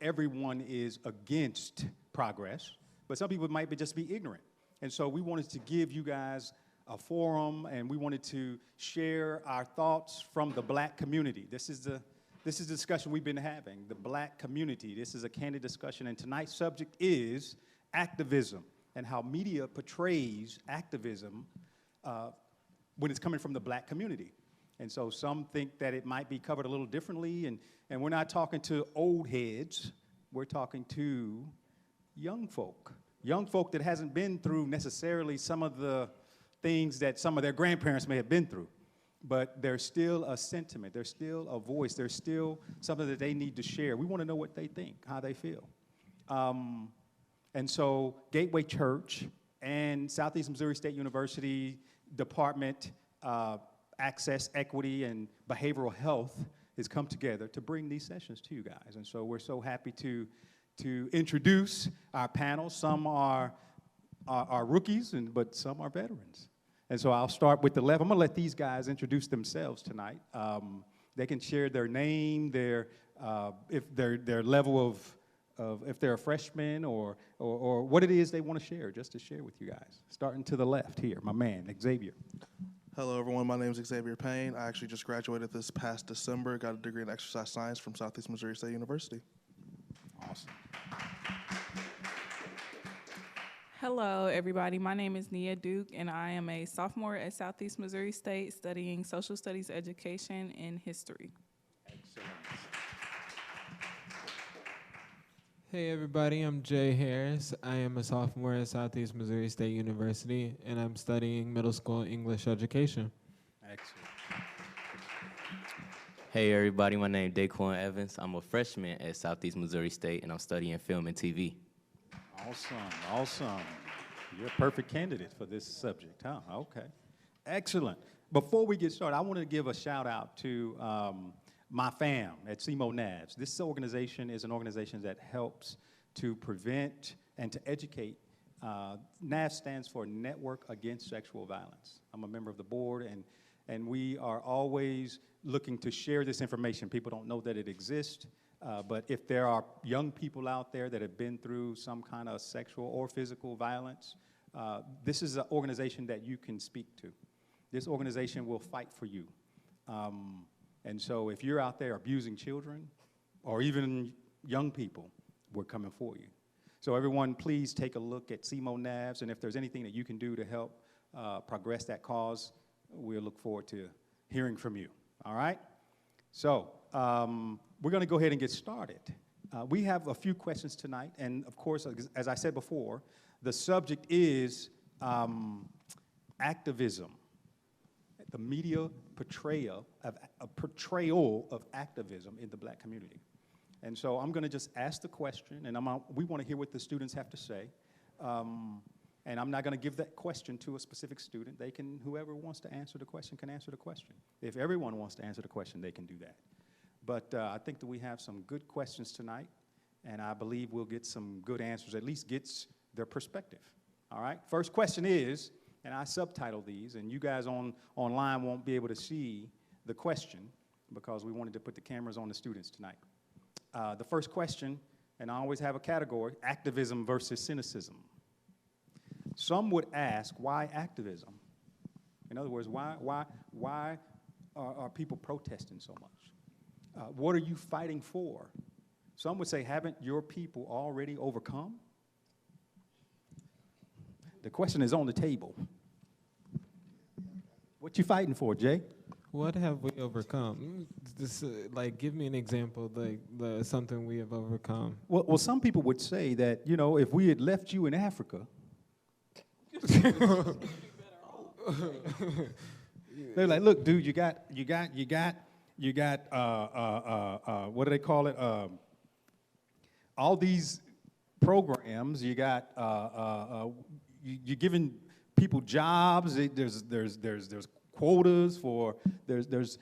everyone is against progress, but some people might just be ignorant. And so we wanted to give you guys a forum, and we wanted to share our thoughts from the black community. This is the discussion we've been having, the black community. This is a candid discussion, and tonight's subject is activism and how media portrays activism when it's coming from the black community. And so some think that it might be covered a little differently, and we're not talking to old heads, we're talking to young folk that hasn't been through necessarily some of the things that some of their grandparents may have been through. But there's still a sentiment, there's still a voice, there's still something that they need to share. We want to know what they think, how they feel. And so Gateway Church and Southeast Missouri State University Department Access, Equity, and Behavioral Health has come together to bring these sessions to you guys. And so we're so happy to introduce our panel. Some are rookies, but some are veterans. And so I'll start with the left. I'm gonna let these guys introduce themselves tonight. They can share their name, their level of if they're a freshman or what it is they want to share, just to share with you guys. Starting to the left here, my man, Xavier. Hello, everyone. My name is Xavier Payne. I actually just graduated this past December, got a degree in exercise science from Southeast Missouri State University. Awesome. Hello, everybody. My name is Nia Duke, and I am a sophomore at Southeast Missouri State studying social studies education and history. Excellent. Hey everybody, I'm Jay Harris. I am a sophomore at Southeast Missouri State University, and I'm studying middle school English education. Excellent. Hey everybody, my name is Daquan Evans. I'm a freshman at Southeast Missouri State, and I'm studying film and TV. Awesome, awesome. You're a perfect candidate for this subject, huh? Okay, excellent. Before we get started, I want to give a shout out to my fam at CMO NAVS. This organization is an organization that helps to prevent and to educate. NAVS stands for Network Against Sexual Violence. I'm a member of the board, and we are always looking to share this information. People don't know that it exists. But if there are young people out there that have been through some kind of sexual or physical violence, this is an organization that you can speak to. This organization will fight for you. And so if you're out there abusing children or even young people, we're coming for you. So everyone, please take a look at CMO NAVS, and if there's anything that you can do to help progress that cause, we'll look forward to hearing from you. All right? So we're going to go ahead and get started. We have a few questions tonight, and of course, as I said before, the subject is activism, the media portrayal of activism in the black community. And so I'm going to just ask the question, and we want to hear what the students have to say. And I'm not going to give that question to a specific student. Whoever wants to answer the question can answer the question. If everyone wants to answer the question, they can do that. But I think that we have some good questions tonight, and I believe we'll get some good answers, at least gets their perspective. All right? First question is, and I subtitled these, and you guys online won't be able to see the question because we wanted to put the cameras on the students tonight. The first question, and I always have a category, activism versus cynicism. Some would ask, why activism? In other words, why are people protesting so much? What are you fighting for? Some would say, haven't your people already overcome? The question is on the table. What you fighting for, Jay? What have we overcome? This, give me an example, something we have overcome. Well, some people would say that, if we had left you in Africa, they're like, look, dude, you got, what do they call it? All these programs, you got, you're giving people jobs. There's quotas for, there's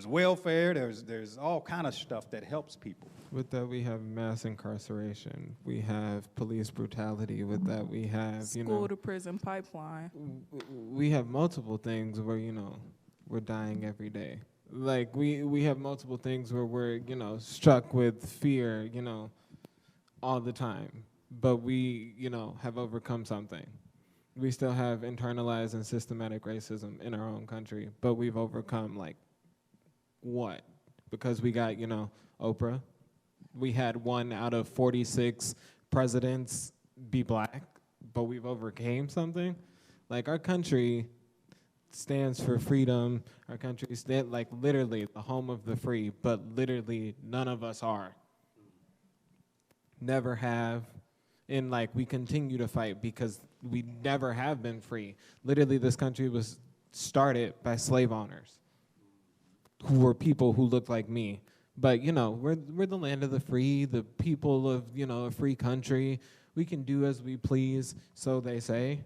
welfare. There's all kind of stuff that helps people. With that, we have mass incarceration. We have police brutality. With that, we have, school to prison pipeline. We have multiple things where, we're dying every day. Like we have multiple things where we're, struck with fear, all the time. But we, have overcome something. We still have internalized and systematic racism in our own country, but we've overcome like what? Because we got, Oprah. We had 1 out of 46 presidents be black, but we've overcame something. Like our country stands for freedom. Our country stands like literally the home of the free, but literally none of us are. Never have. And like we continue to fight because we never have been free. Literally this country was started by slave owners who were people who looked like me. But we're the land of the free, the people of, a free country. We can do as we please, so they say.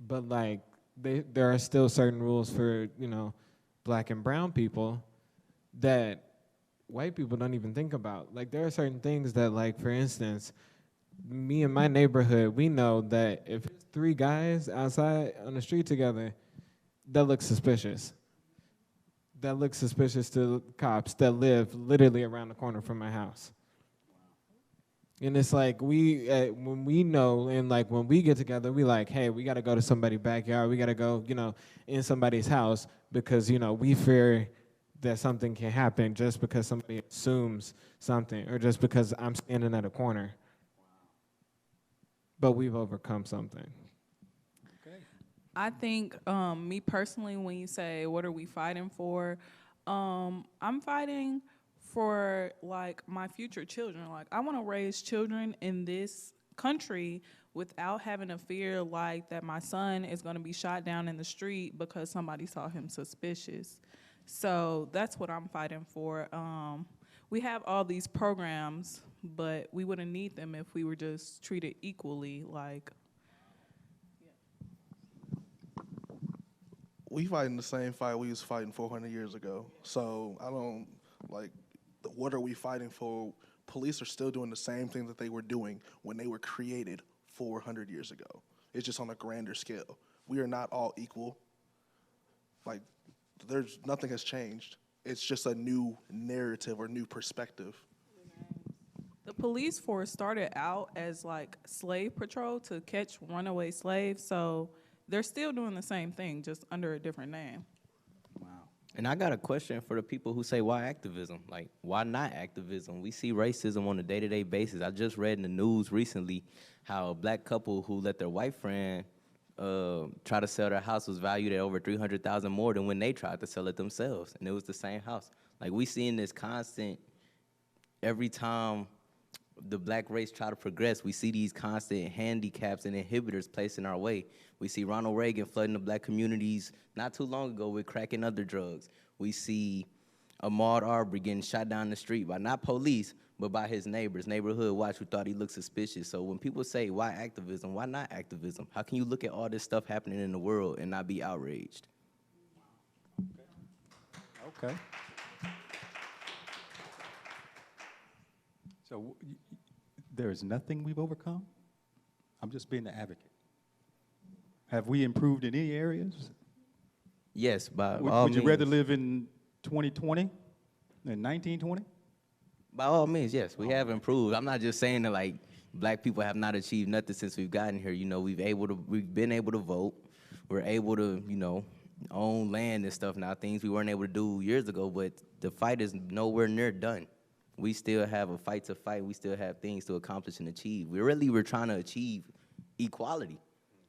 But like there are still certain rules for, black and brown people that white people don't even think about. Like there are certain things that, like, for instance, me and my neighborhood, we know that if it's 3 guys outside on the street together, that looks suspicious. That looks suspicious to cops that live literally around the corner from my house. And it's like when we know, and like when we get together, we like, hey, we got to go to somebody's backyard. We got to go, in somebody's house because, we fear that something can happen just because somebody assumes something or just because I'm standing at a corner. But we've overcome something. I think, me personally, when you say, what are we fighting for? I'm fighting for, like, my future children. Like, I want to raise children in this country without having a fear, like, that my son is going to be shot down in the street because somebody saw him suspicious. So that's what I'm fighting for. We have all these programs, but we wouldn't need them if we were just treated equally, like. We fighting the same fight we was fighting 400 years ago. So I don't, like, what are we fighting for? Police are still doing the same thing that they were doing when they were created 400 years ago. It's just on a grander scale. We are not all equal. Like, nothing has changed. It's just a new narrative or new perspective. The police force started out as like slave patrol to catch runaway slaves, so they're still doing the same thing, just under a different name. And I got a question for the people who say, why activism? Like, why not activism? We see racism on a day-to-day basis. I just read in the news recently how a black couple who let their white friend try to sell their house was valued at over $300,000 more than when they tried to sell it themselves, and it was the same house. Like, we seeing this constant, every time the black race try to progress, we see these constant handicaps and inhibitors placed in our way. We see Ronald Reagan flooding the black communities not too long ago with crack and other drugs. We see Ahmaud Arbery getting shot down the street by not police, but by his neighbors, neighborhood watch, who thought he looked suspicious. So when people say, why activism, why not activism? How can you look at all this stuff happening in the world and not be outraged? Okay. So there is nothing we've overcome? I'm just being the advocate. Have we improved in any areas? Yes, by all Would you means. rather live in 2020 than 1920? By all means, yes, we have improved. I'm not just saying that, like, black people have not achieved nothing since we've gotten here. You know, we've been able to vote. We're able to, own land and stuff now, things we weren't able to do years ago, but the fight is nowhere near done. We still have a fight to fight. We still have things to accomplish and achieve. We're trying to achieve equality.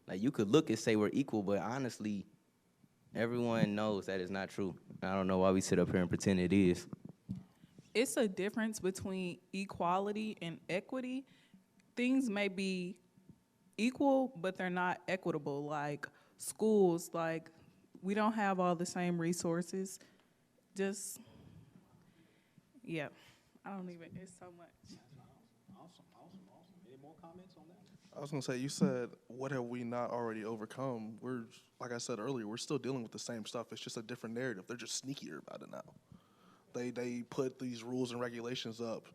Like, you could look and say we're equal, but honestly, everyone knows that is not true. I don't know why we sit up here and pretend it is. It's a difference between equality and equity. Things may be equal, but they're not equitable. Like schools, like we don't have all the same resources. Just, yeah, I don't even, it's so much. Awesome. Any more comments on that? I was gonna say, you said, what have we not already overcome? We're, like I said earlier, we're still dealing with the same stuff. It's just a different narrative. They're just sneakier about it now. They put these rules and regulations up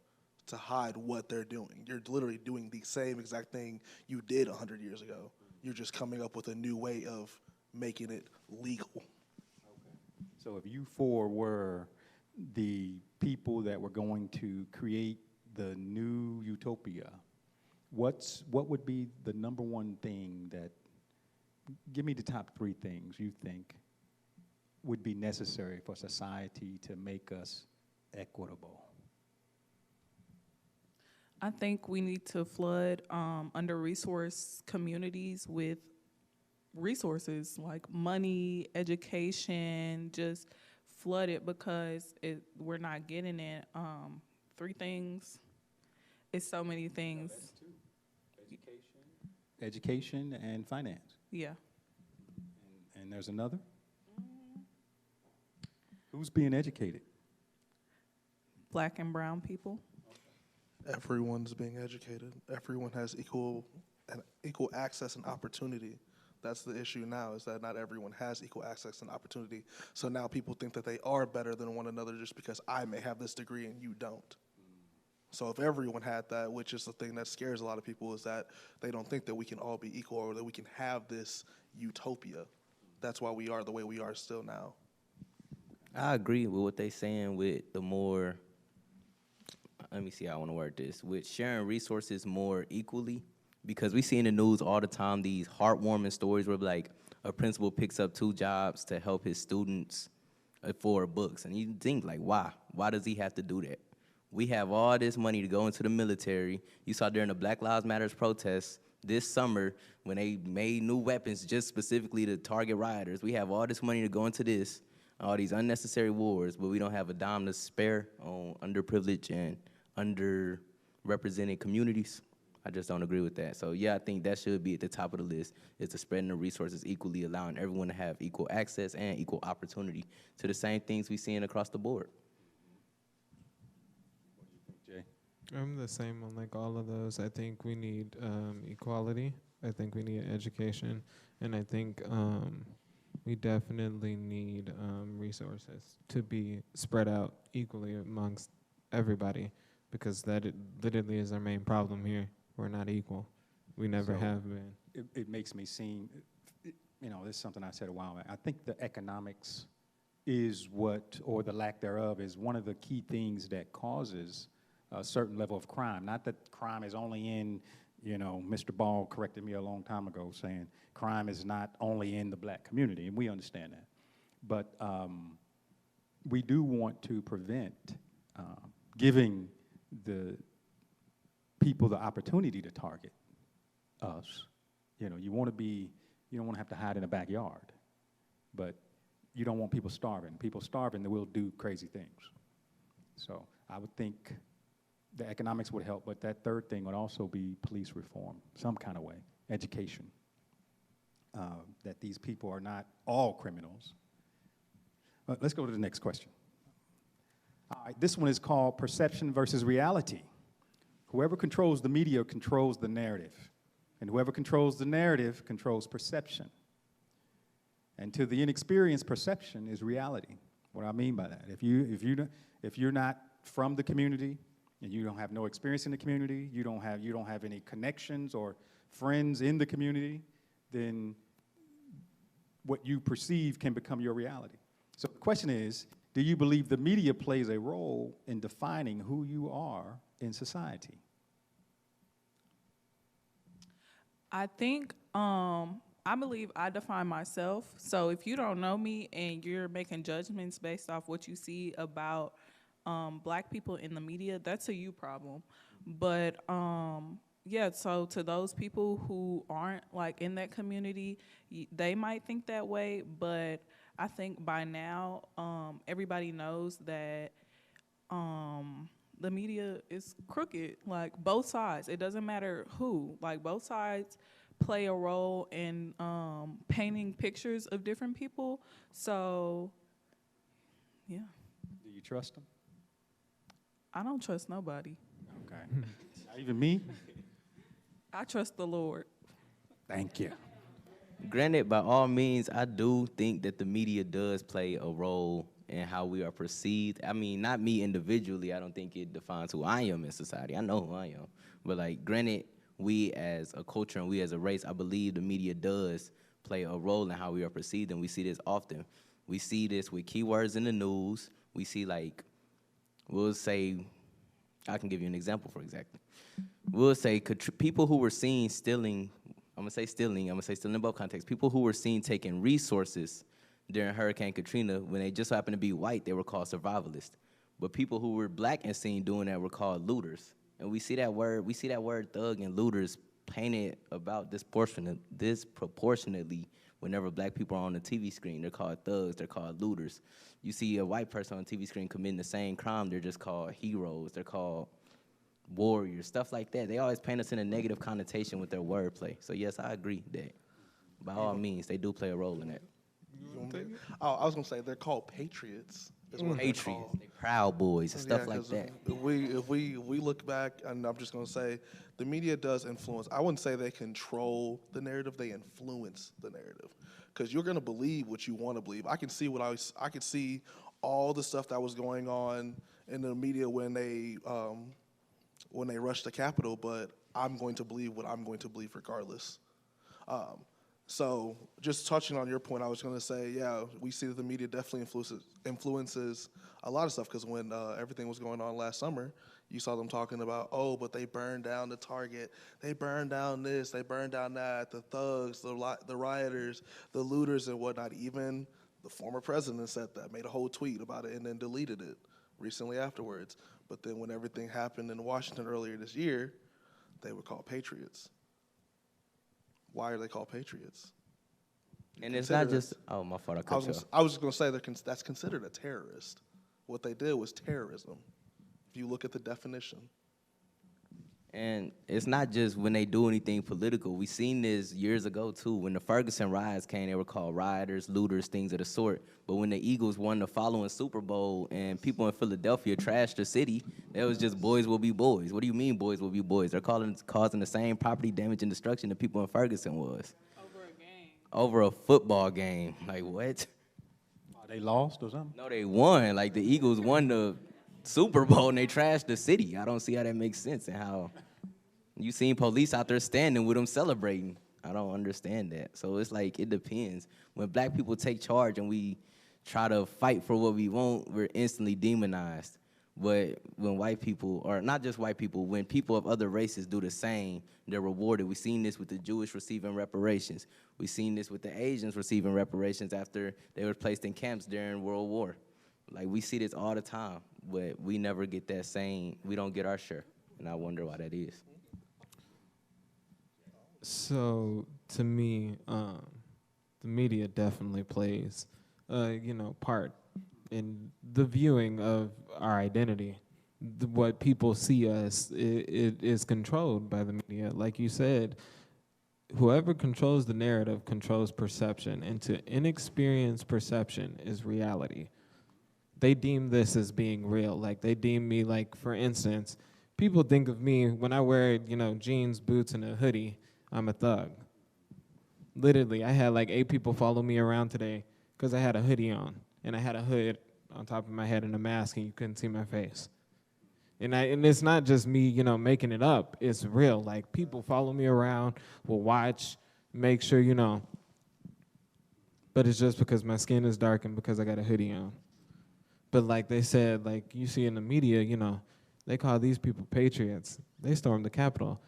to hide what they're doing. You're literally doing the same exact thing you did 100 years ago. You're just coming up with a new way of making it legal. So if you four were the people that were going to create the new utopia, what would be the number one thing that, give me the top three things you think would be necessary for society to make us equitable? I think we need to flood under-resourced communities with resources like money, education, just flood it because we're not getting it. Three things. It's so many things. Education and finance. Yeah. And there's another? Who's being educated? Black and brown people. Everyone's being educated. Everyone has equal access and opportunity. That's the issue now, is that not everyone has equal access and opportunity. So now people think that they are better than one another just because I may have this degree and you don't. So if everyone had that, which is the thing that scares a lot of people, is that they don't think that we can all be equal or that we can have this utopia. That's why we are the way we are still now. I agree with what they're saying with the more, let me see how I want to word this, with sharing resources more equally, because we see in the news all the time these heartwarming stories where like a principal picks up 2 jobs to help his students afford books. And you think like, why? Why does he have to do that? We have all this money to go into the military. You saw during the Black Lives Matter protests this summer when they made new weapons just specifically to target rioters. We have all this money to go into this, all these unnecessary wars, but we don't have a dime to spare on underprivileged and underrepresented communities. I just don't agree with that. So yeah, I think that should be at the top of the list, is to spreading the resources equally, allowing everyone to have equal access and equal opportunity to the same things we're seeing across the board. Jay? I'm the same on like all of those. I think we need equality. I think we need education, and I think we definitely need resources to be spread out equally amongst everybody, because that literally is our main problem here. We're not equal. We never So, have been. It makes me seem, you know, this is something I said a while back. I think the economics is what, or the lack thereof, is one of the key things that causes a certain level of crime. Not that crime is only in, you know, Mr. Ball corrected me a long time ago saying crime is not only in the black community, and we understand that. But we do want to prevent giving the people the opportunity to target us. You know, you don't want to have to hide in a backyard, but you don't want people starving. People starving, they will do crazy things. So I would think the economics would help, but that third thing would also be police reform, some kind of way, education, that these people are not all criminals. Let's go to the next question. All right, this one is called perception versus reality. Whoever controls the media controls the narrative, and whoever controls the narrative controls perception. And to the inexperienced, perception is reality. What do I mean by that? If you're not from the community and you don't have no experience in the community, you don't have any connections or friends in the community, then what you perceive can become your reality. So the question is, do you believe the media plays a role in defining who you are in society? I think I believe I define myself. So if you don't know me and you're making judgments based off what you see about black people in the media, that's a you problem. But yeah, so to those people who aren't like in that community, they might think that way, but I think by now everybody knows that the media is crooked, like both sides. It doesn't matter who, like both sides play a role in painting pictures of different people. So, yeah. Do you trust them? I don't trust nobody. Okay. Not even me? I trust the Lord. Thank you. Granted, by all means, I do think that the media does play a role in how we are perceived. I mean, not me individually. I don't think it defines who I am in society. I know who I am. But, like, granted, we as a culture and we as a race, I believe the media does play a role in how we are perceived, and we see this often. We see this with keywords in the news. We see like, we'll say, I can give you an example for exactly. We'll say people who were seen stealing, I'm gonna say stealing in both contexts. People who were seen taking resources during Hurricane Katrina, when they just happened to be white, they were called survivalists. But people who were black and seen doing that were called looters. And we see that word thug and looters painted about disproportionately whenever black people are on the TV screen. They're called thugs, they're called looters. You see a white person on the TV screen committing the same crime, they're just called heroes, they're called warriors, stuff like that. They always paint us in a negative connotation with their wordplay. So yes, I agree that by all means, they do play a role in that. Oh, I was gonna say they're called patriots. Is what they're Patriots, called. they Proud Boys and stuff Yeah, like 'cause that. If we look back, and I'm just gonna say, the media does influence. I wouldn't say they control the narrative; they influence the narrative. Because you're gonna believe what you want to believe. I can see I could see all the stuff that was going on in the media when they rushed the Capitol, but I'm going to believe what I'm going to believe regardless. So just touching on your point, I was going to say, yeah, we see that the media definitely influences a lot of stuff, because when everything was going on last summer, you saw them talking about, oh, but they burned down the Target, they burned down this, they burned down that, the thugs, the rioters, the looters and whatnot. Even the former president said that, made a whole tweet about it, and then deleted it recently afterwards. But then when everything happened in Washington earlier this year, they were called patriots. Why are they called patriots? And it's not just, oh, my fault, I cut you off. I was just going to say that's considered a terrorist. What they did was terrorism, if you look at the definition. And it's not just when they do anything political. We seen this years ago, too. When the Ferguson riots came, they were called rioters, looters, things of the sort. But when the Eagles won the following Super Bowl and people in Philadelphia trashed the city, it was just boys will be boys. What do you mean boys will be boys? They're causing the same property damage and destruction that people in Ferguson was. Over a game. Over a football game. Like, what? They lost or something? No, they won. Like, the Eagles won the Super Bowl and they trashed the city. I don't see how that makes sense, and how you seen police out there standing with them celebrating. I don't understand that. So it's like, it depends. When black people take charge and we try to fight for what we want, we're instantly demonized. But when white people, or not just white people, when people of other races do the same, they're rewarded. We've seen this with the Jewish receiving reparations. We've seen this with the Asians receiving reparations after they were placed in camps during World War. Like, we see this all the time, but we never get that same, we don't get our share. And I wonder why that is. So to me, the media definitely plays, part in the viewing of our identity. What people see us, it is controlled by the media. Like you said, whoever controls the narrative controls perception, and to inexperienced perception is reality. They deem this as being real. Like, they deem me, like, for instance, people think of me when I wear, jeans, boots, and a hoodie, I'm a thug. Literally, I had like 8 people follow me around today because I had a hoodie on, and I had a hood on top of my head and a mask, and you couldn't see my face. And it's not just me, making it up. It's real. Like, people follow me around, will watch, make sure, But it's just because my skin is dark and because I got a hoodie on. But like they said, like you see in the media, they call these people patriots. They stormed the Capitol.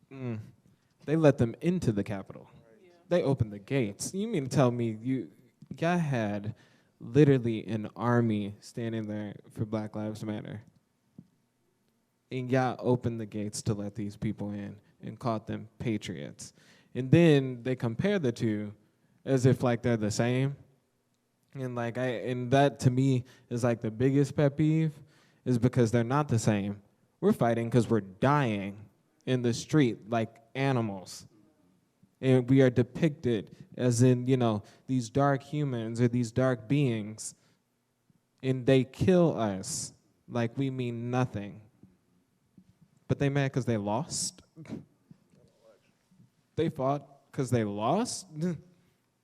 They let them into the Capitol. Yeah. They opened the gates. You mean to tell me y'all had literally an army standing there for Black Lives Matter, and y'all opened the gates to let these people in and called them patriots? And then they compare the two as if like they're the same. And and that to me is like the biggest pet peeve, is because they're not the same. We're fighting because we're dying in the street like animals. And we are depicted as in, these dark humans or these dark beings, and they kill us like we mean nothing. But they mad because they lost? They fought because they lost?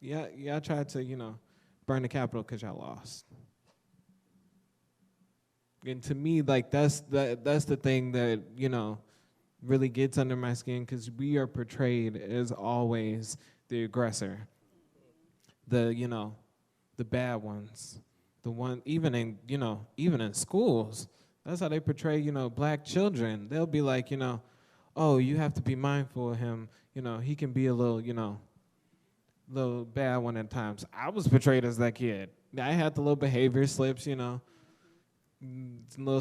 Yeah, I tried to, burn the Capitol because y'all lost. And to me, like, that's the thing that, really gets under my skin, because we are portrayed as always the aggressor, the the bad ones. The one, even in, even in schools, that's how they portray, black children. They'll be like, oh, you have to be mindful of him. He can be a little, little bad one at times. I was portrayed as that kid. I had the little behavior slips, little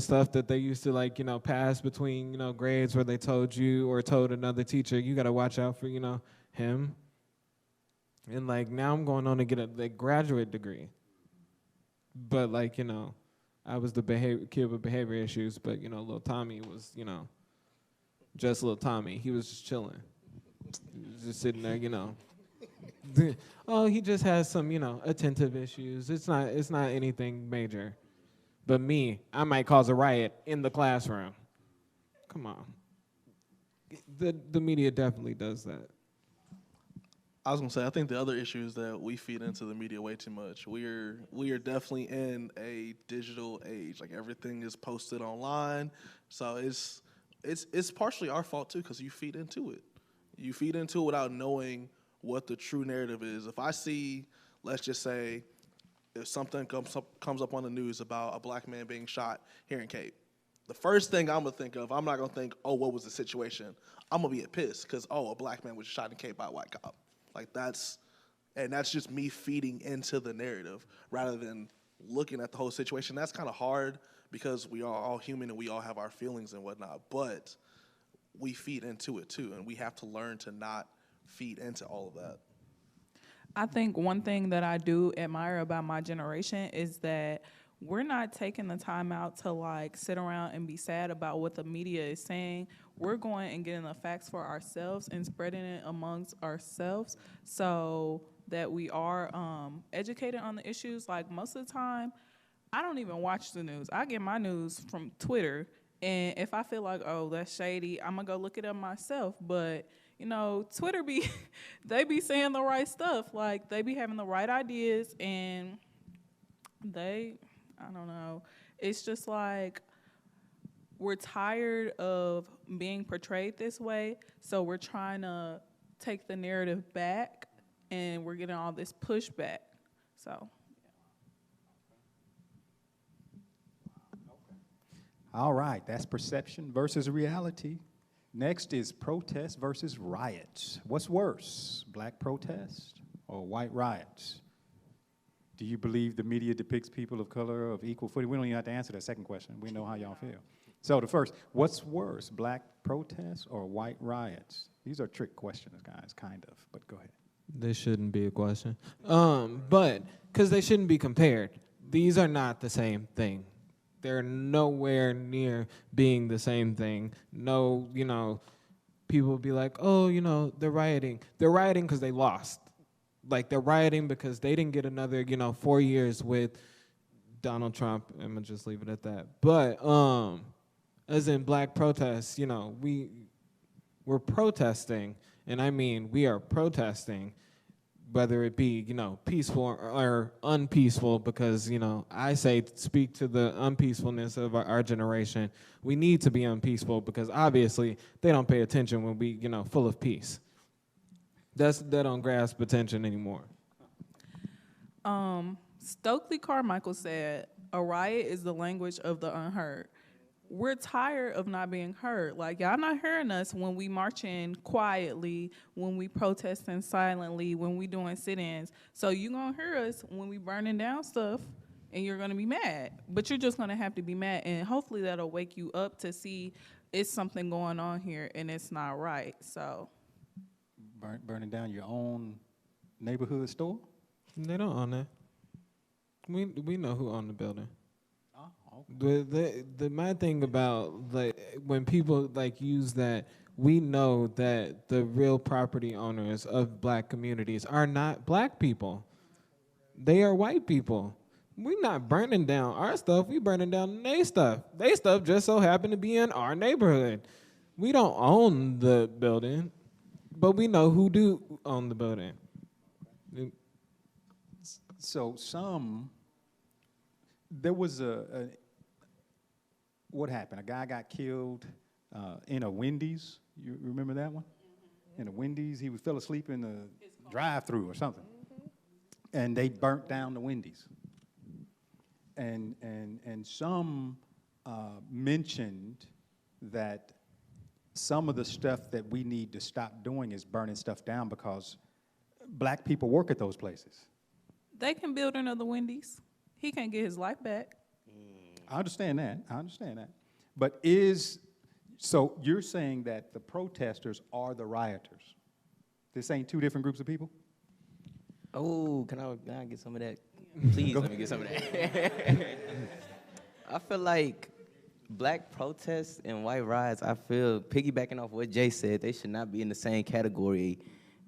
stuff that they used to like, pass between, grades where they told you or told another teacher, you got to watch out for, him. And like now I'm going on to get a graduate degree. But like, I was the kid with behavior issues, but little Tommy was, just little Tommy. He was just chilling. He was just sitting there, oh, he just has some, attentive issues. It's not anything major. But me, I might cause a riot in the classroom. Come on. The media definitely does that. I was gonna say, I think the other issue is that we feed into the media way too much. We are definitely in a digital age. Like everything is posted online, so it's partially our fault too, because you feed into it. You feed into it without knowing what the true narrative is. If I see, let's just say, if something comes up on the news about a black man being shot here in Cape, the first thing I'm gonna think of, I'm not gonna think, oh, what was the situation? I'm gonna be pissed because, oh, a black man was shot in Cape by a white cop. Like that's just me feeding into the narrative rather than looking at the whole situation. That's kind of hard because we are all human and we all have our feelings and whatnot, but we feed into it too, and we have to learn to not feed into all of that. I think one thing that I do admire about my generation is that we're not taking the time out to like sit around and be sad about what the media is saying. We're going and getting the facts for ourselves and spreading it amongst ourselves so that we are educated on the issues. Like most of the time, I don't even watch the news. I get my news from Twitter, and if I feel like, oh, that's shady, I'm gonna go look it up myself. But Twitter they be saying the right stuff. Like they be having the right ideas, and I don't know. It's just like we're tired of being portrayed this way, so we're trying to take the narrative back, and we're getting all this pushback. So, All right, that's perception versus reality. Next is protest versus riots. What's worse, black protest or white riots? Do you believe the media depicts people of color of equal footing? We don't even have to answer that second question. We know how y'all feel. So the first, what's worse, black protests or white riots? These are trick questions, guys, kind of, but go ahead. This shouldn't be a question. But because they shouldn't be compared. These are not the same thing. They're nowhere near being the same thing. No, people will be like, oh, they're rioting. They're rioting because they lost. Like, they're rioting because they didn't get another, 4 years with Donald Trump. I'm going to just leave it at that. But as in black protests, we're protesting, and I mean we are protesting, whether it be, peaceful or unpeaceful, because, I say speak to the unpeacefulness of our generation. We need to be unpeaceful because obviously they don't pay attention when we, full of peace. They don't grasp attention anymore. Stokely Carmichael said, a riot is the language of the unheard. We're tired of not being heard. Like, y'all not hearing us when we marching quietly, when we protesting silently, when we doing sit-ins. So you gonna hear us when we burning down stuff, and you're gonna be mad. But you're just gonna have to be mad, and hopefully that'll wake you up to see it's something going on here, and it's not right, so. Burning down your own neighborhood store? They don't own that. We know who owned the building. Oh, okay. My thing about when people use that, we know that the real property owners of black communities are not black people. They are white people. We're not burning down our stuff. We burning down their stuff. Their stuff just so happen to be in our neighborhood. We don't own the building, but we know who do own the building. So there was what happened? A guy got killed in a Wendy's. You remember that one? In a Wendy's, he fell asleep in the drive-through or something. and they burnt down the Wendy's. And some mentioned that some of the stuff that we need to stop doing is burning stuff down because black people work at those places. They can build another Wendy's. He can't get his life back. I understand that. I understand that. But so you're saying that the protesters are the rioters? This ain't two different groups of people? Oh, can I get some of that? Please let me get some of that. I feel like black protests and white riots, I feel, piggybacking off what Jay said, they should not be in the same category.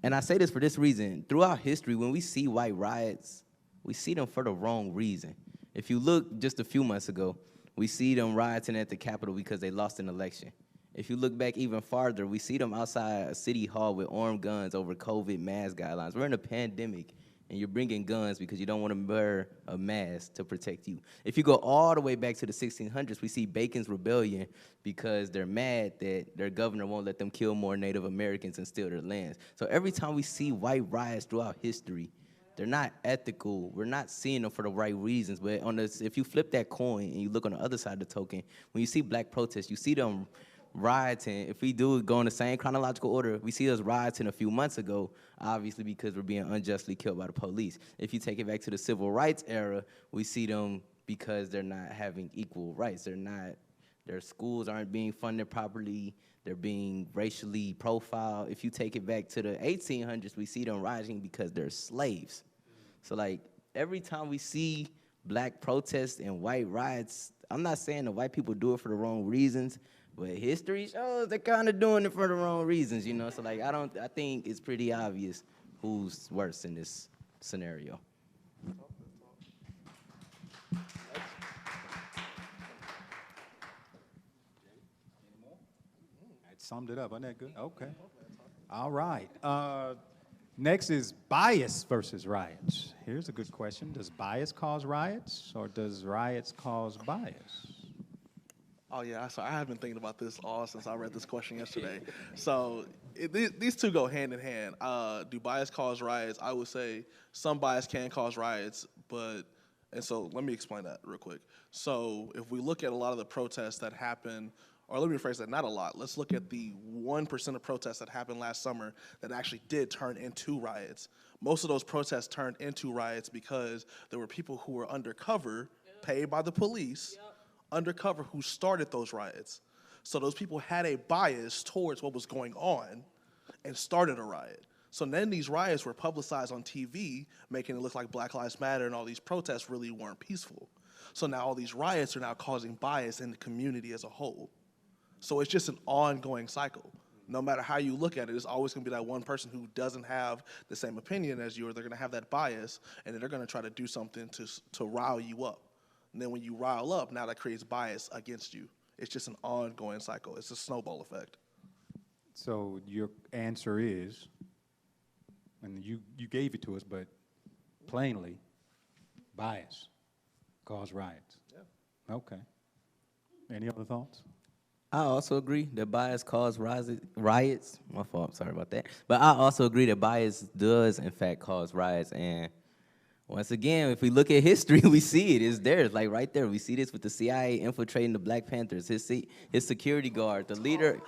And I say this for this reason. Throughout history, when we see white riots, we see them for the wrong reason. If you look just a few months ago, we see them rioting at the Capitol because they lost an election. If you look back even farther, we see them outside a city hall with armed guns over COVID mask guidelines. We're in a pandemic, and you're bringing guns because you don't want to wear a mask to protect you. If you go all the way back to the 1600s, we see Bacon's Rebellion because they're mad that their governor won't let them kill more Native Americans and steal their lands. So every time we see white riots throughout history, they're not ethical. We're not seeing them for the right reasons. But if you flip that coin and you look on the other side of the token, when you see black protests, you see them rioting. If we do go in the same chronological order, we see us rioting a few months ago, obviously because we're being unjustly killed by the police. If you take it back to the civil rights era, we see them because they're not having equal rights. Their schools aren't being funded properly. They're being racially profiled. If you take it back to the 1800s, we see them rioting because they're slaves. So like every time we see black protests and white riots, I'm not saying the white people do it for the wrong reasons, but history shows they're kind of doing it for the wrong reasons, you know? So like I think it's pretty obvious who's worse in this scenario. That summed it up. Wasn't that good? Okay. All right. Next is bias versus riots. Here's a good question. Does bias cause riots, or does riots cause bias? Oh yeah, so I have been thinking about this all since I read this question yesterday. So these two go hand in hand. Do bias cause riots? I would say some bias can cause riots, and so let me explain that real quick. So if we look at a lot of the protests that happen, or let me rephrase that, not a lot. Let's look at the 1% of protests that happened last summer that actually did turn into riots. Most of those protests turned into riots because there were people who were undercover, paid by the police, undercover, who started those riots. So those people had a bias towards what was going on and started a riot. So then these riots were publicized on TV, making it look like Black Lives Matter and all these protests really weren't peaceful. So now all these riots are now causing bias in the community as a whole. So it's just an ongoing cycle. No matter how you look at it, there's always going to be that one person who doesn't have the same opinion as you, or they're going to have that bias, and then they're going to try to do something to rile you up. And then when you rile up, now that creates bias against you. It's just an ongoing cycle. It's a snowball effect. So your answer is, and you gave it to us, but plainly, bias cause riots. Yeah. Okay. Any other thoughts? I also agree that bias causes riots. My fault, sorry about that. But I also agree that bias does, in fact, cause riots. And once again, if we look at history, we see it. It's there. It's like right there. We see this with the CIA infiltrating the Black Panthers. His security guard, the leader,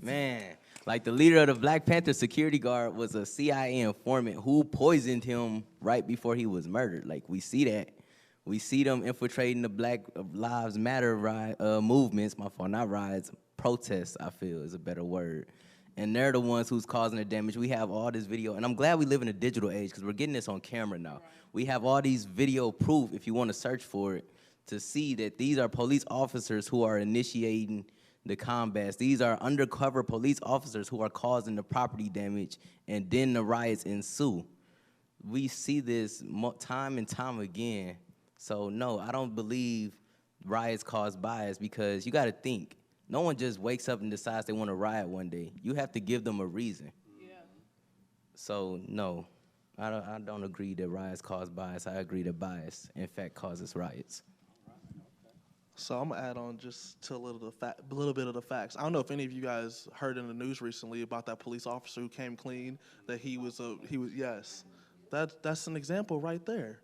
man, like the leader of the Black Panther security guard was a CIA informant who poisoned him right before he was murdered. Like, we see that. We see them infiltrating the Black Lives Matter movements, my fault, not riots, protests, I feel is a better word. And they're the ones who's causing the damage. We have all this video, and I'm glad we live in a digital age because we're getting this on camera now. Right. We have all these video proof, if you want to search for it, to see that these are police officers who are initiating the combats. These are undercover police officers who are causing the property damage, and then the riots ensue. We see this time and time again. So no, I don't believe riots cause bias, because you got to think, no one just wakes up and decides they want to riot one day. You have to give them a reason. Yeah. So no, I don't agree that riots cause bias. I agree that bias, in fact, causes riots. So I'm gonna add on just to a little bit of the facts. I don't know if any of you guys heard in the news recently about that police officer who came clean that he was yes. That's an example right there.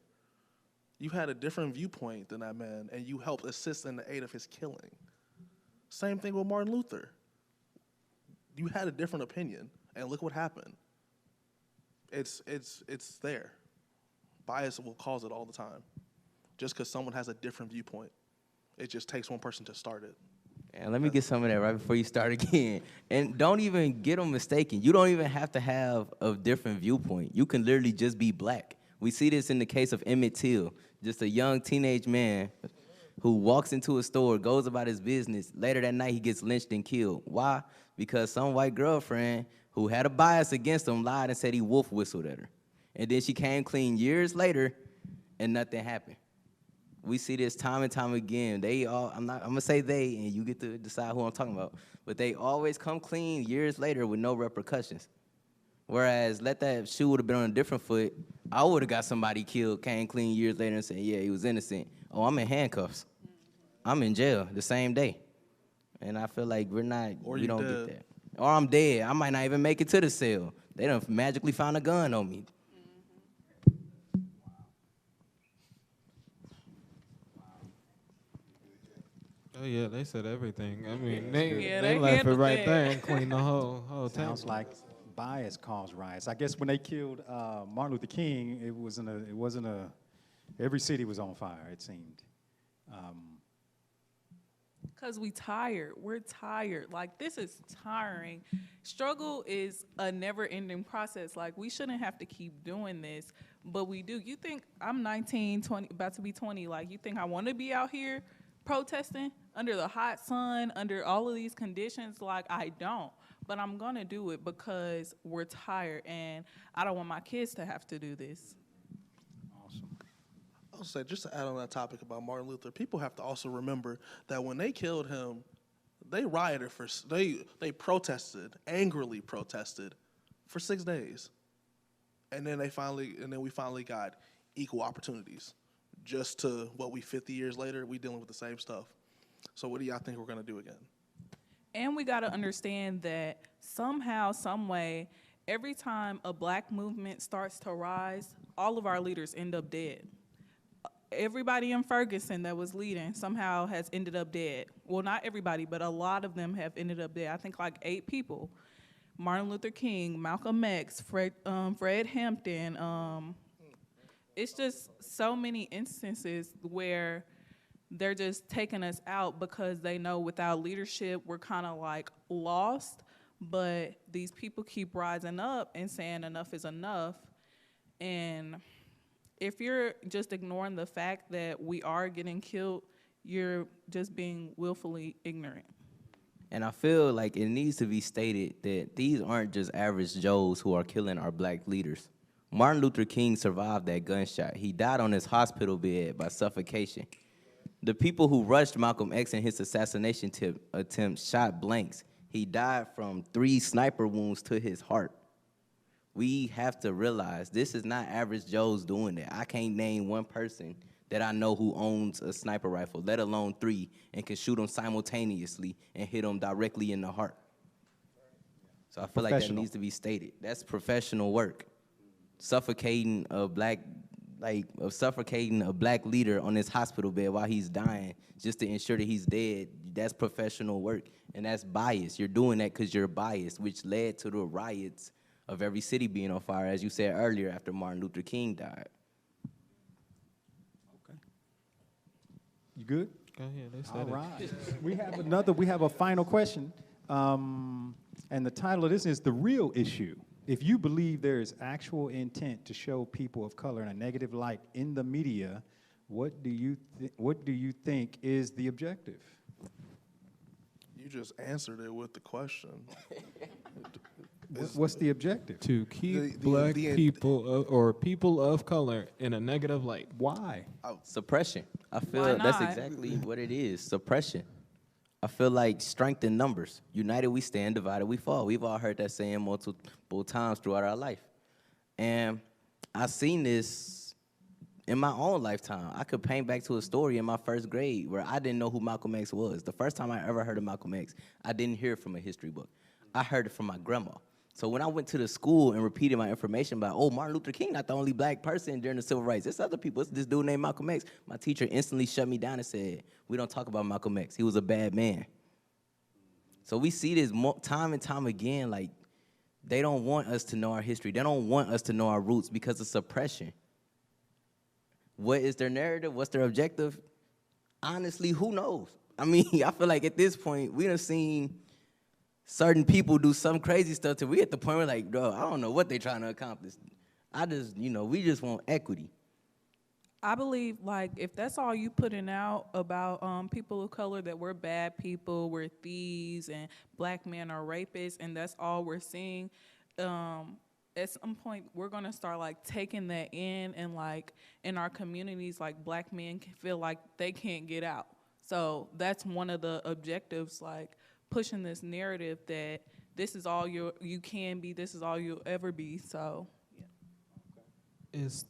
You had a different viewpoint than that man, and you helped assist in the aid of his killing. Same thing with Martin Luther. You had a different opinion, and look what happened. It's there. Bias will cause it all the time. Just because someone has a different viewpoint, it just takes one person to start it. And let me get some of that right before you start again. And don't even get them mistaken. You don't even have to have a different viewpoint. You can literally just be black. We see this in the case of Emmett Till, just a young teenage man who walks into a store, goes about his business. Later that night, he gets lynched and killed. Why? Because some white girlfriend who had a bias against him lied and said he wolf whistled at her. And then she came clean years later, and nothing happened. We see this time and time again. I'm gonna say they, and you get to decide who I'm talking about, but they always come clean years later with no repercussions. Whereas, let that shoe would have been on a different foot, I would have got somebody killed, came clean years later and said, yeah, he was innocent. Oh, I'm in handcuffs. I'm in jail the same day. And I feel like we don't get that. Or I'm dead. I might not even make it to the cell. They done magically found a gun on me. Oh yeah, they said everything. I mean, Yeah, they they left it handled right that. there and cleaned the whole Sounds table. like bias caused riots. I guess when they killed Martin Luther King, it wasn't a, every city was on fire, it seemed. Because we tired. We're tired. Like, this is tiring. Struggle is a never-ending process. Like, we shouldn't have to keep doing this, but we do. You think I'm 19, 20, about to be 20. Like, you think I want to be out here protesting under the hot sun, under all of these conditions? Like, I don't. But I'm going to do it because we're tired, and I don't want my kids to have to do this. Awesome. I'll say, just to add on that topic about Martin Luther, people have to also remember that when they killed him, they rioted they protested, angrily protested, for 6 days, and then we finally got equal opportunities. Just to 50 years later, we dealing with the same stuff. So what do y'all think we're gonna do again? And we got to understand that somehow, some way, every time a black movement starts to rise, all of our leaders end up dead. Everybody in Ferguson that was leading somehow has ended up dead. Well, not everybody, but a lot of them have ended up dead. I think like 8 people. Martin Luther King, Malcolm X, Fred Hampton. It's just so many instances where they're just taking us out because they know without leadership we're kind of like lost. But these people keep rising up and saying enough is enough. And if you're just ignoring the fact that we are getting killed, you're just being willfully ignorant. And I feel like it needs to be stated that these aren't just average Joes who are killing our black leaders. Martin Luther King survived that gunshot. He died on his hospital bed by suffocation. The people who rushed Malcolm X in his assassination attempt shot blanks. He died from 3 sniper wounds to his heart. We have to realize this is not average Joes doing that. I can't name one person that I know who owns a sniper rifle, let alone 3, and can shoot them simultaneously and hit them directly in the heart. So I feel like that needs to be stated. That's professional work. Suffocating a black leader on his hospital bed while he's dying just to ensure that he's dead, that's professional work. And that's bias. You're doing that because you're biased, which led to the riots of every city being on fire, as you said earlier, after Martin Luther King died. Okay. You good? Go ahead, they said All it. right. We have a final question. And the title of this is The Real Issue. If you believe there is actual intent to show people of color in a negative light in the media, what do you think is the objective? You just answered it with the question. What's the objective? To keep The- black the- people or people of color in a negative light. Why? Suppression. I feel Why that's not? exactly what it is, suppression. I feel like strength in numbers. United we stand, divided we fall. We've all heard that saying multiple times throughout our life. And I've seen this in my own lifetime. I could paint back to a story in my 1st grade where I didn't know who Malcolm X was. The first time I ever heard of Malcolm X, I didn't hear it from a history book. I heard it from my grandma. So when I went to the school and repeated my information about, oh, Martin Luther King not the only black person during the civil rights. There's other people. It's this dude named Malcolm X. My teacher instantly shut me down and said, we don't talk about Malcolm X. He was a bad man. So we see this time and time again, like, they don't want us to know our history. They don't want us to know our roots because of suppression. What is their narrative? What's their objective? Honestly, who knows? I mean, I feel like at this point, we done seen certain people do some crazy stuff till we at the point where like, bro, I don't know what they trying to accomplish. I just, we just want equity. I believe, like, if that's all you putting out about people of color, that we're bad people, we're thieves, and black men are rapists, and that's all we're seeing, at some point, we're going to start, like, taking that in, and, like, in our communities, like, black men can feel like they can't get out. So that's one of the objectives, like, pushing this narrative that this is all you can be, this is all you'll ever be. So, yeah. Is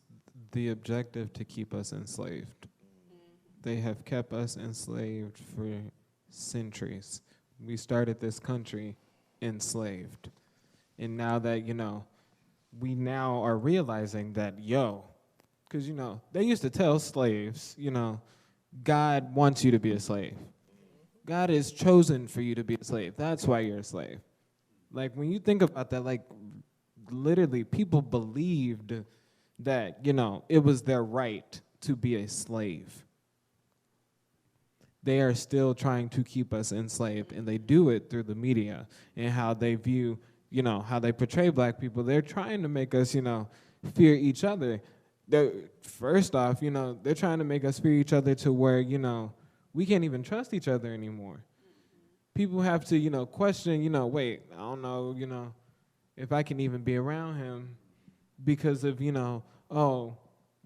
the objective to keep us enslaved. They have kept us enslaved for centuries. We started this country enslaved. And now that, we now are realizing that, because, they used to tell slaves, God wants you to be a slave. God has chosen for you to be a slave. That's why you're a slave. Like, when you think about that, like, literally, people believed that, it was their right to be a slave. They are still trying to keep us enslaved, and they do it through the media and how they view, how they portray black people. They're trying to make us, fear each other. First off, they're trying to make us fear each other to where, we can't even trust each other anymore. People have to, question, wait, I don't know, if I can even be around him because of,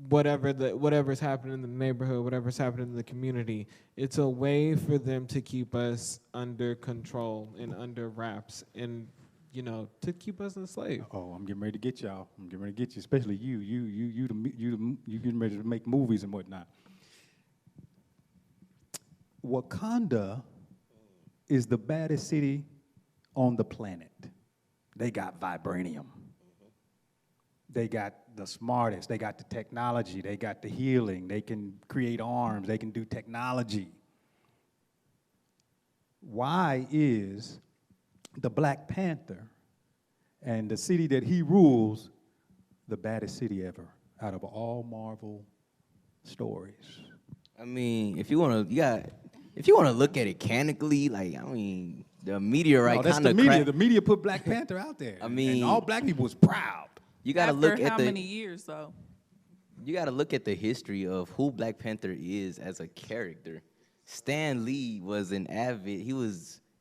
whatever's happening in the neighborhood, whatever's happening in the community. It's a way for them to keep us under control and under wraps and, to keep us enslaved. Oh, I'm getting ready to get y'all. I'm getting ready to get you, especially you getting ready to make movies and whatnot. Wakanda is the baddest city on the planet. They got vibranium. They got the smartest. They got the technology. They got the healing. They can create arms. They can do technology. Why is the Black Panther and the city that he rules the baddest city ever out of all Marvel stories? I mean, if you want to look at it canonically, like, the meteorite No, that's kind of the media. The media put Black Panther out there. I mean, and all black people was proud. You got to After look how at the many years, though? You got to look at the history of who Black Panther is as a character. Stan Lee was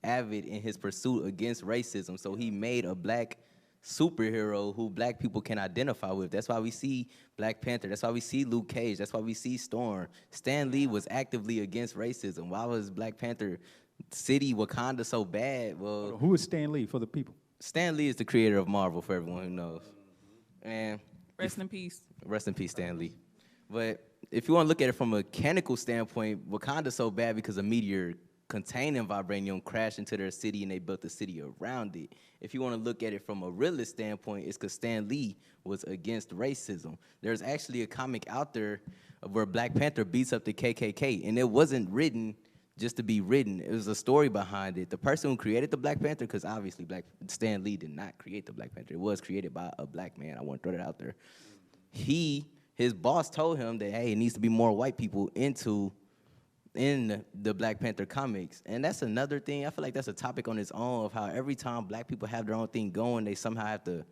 avid in his pursuit against racism, so he made a black superhero who black people can identify with. That's why we see Black Panther. That's why we see Luke Cage. That's why we see Storm. Stan Lee was actively against racism. Why was Black Panther city Wakanda so bad? Well, Who is Stan Lee for the people? Stan Lee is the creator of Marvel, for everyone who knows. And Rest in peace. rest in peace, Stan Lee. But if you want to look at it from a mechanical standpoint, Wakanda's so bad because a meteor containing vibranium crashed into their city and they built a city around it. If you want to look at it from a realist standpoint, it's because Stan Lee was against racism. There's actually a comic out there where Black Panther beats up the KKK, and it wasn't written just to be written. It was a story behind it. The person who created the Black Panther, because obviously Stan Lee did not create the Black Panther. It was created by a black man. I want to throw that out there. His boss told him that, hey, it needs to be more white people in the Black Panther comics. And that's another thing. I feel like that's a topic on its own of how every time black people have their own thing going, they somehow have to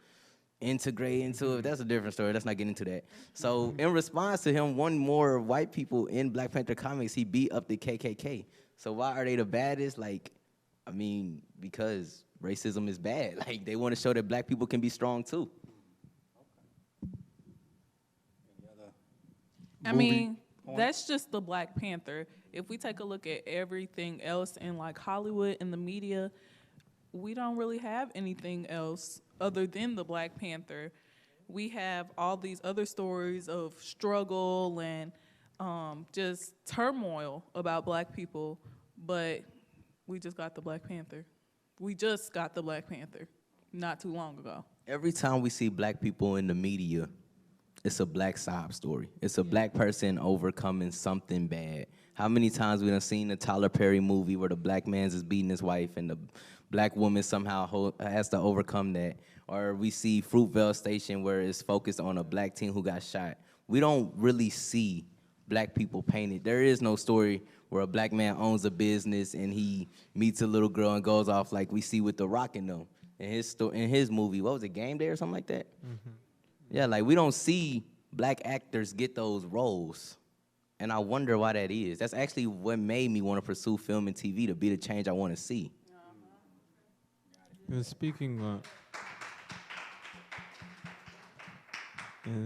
integrate into it. That's a different story. Let's not get into that. So in response to him wanting more white people in Black Panther comics, he beat up the KKK. So why are they the baddest? Because racism is bad. Like, they want to show that black people can be strong too. I mean, that's just the Black Panther. If we take a look at everything else in like Hollywood and the media, we don't really have anything else other than the Black Panther. We have all these other stories of struggle and just turmoil about black people, but we just got the Black Panther. We just got the Black Panther. not too long ago. Every time we see black people in the media, it's a black sob story. It's a black person overcoming something bad. How many times we done seen the Tyler Perry movie where the black man's is beating his wife and the black woman somehow has to overcome that? Or we see Fruitvale Station where it's focused on a black teen who got shot. We don't really see black people painted. There is no story where a black man owns a business and he meets a little girl and goes off like we see with The Rock in them. In his movie, what was it, Game Day or something like that? Mm-hmm. Yeah, like we don't see black actors get those roles. And I wonder why that is. That's actually what made me want to pursue film and TV, to be the change I want to see. And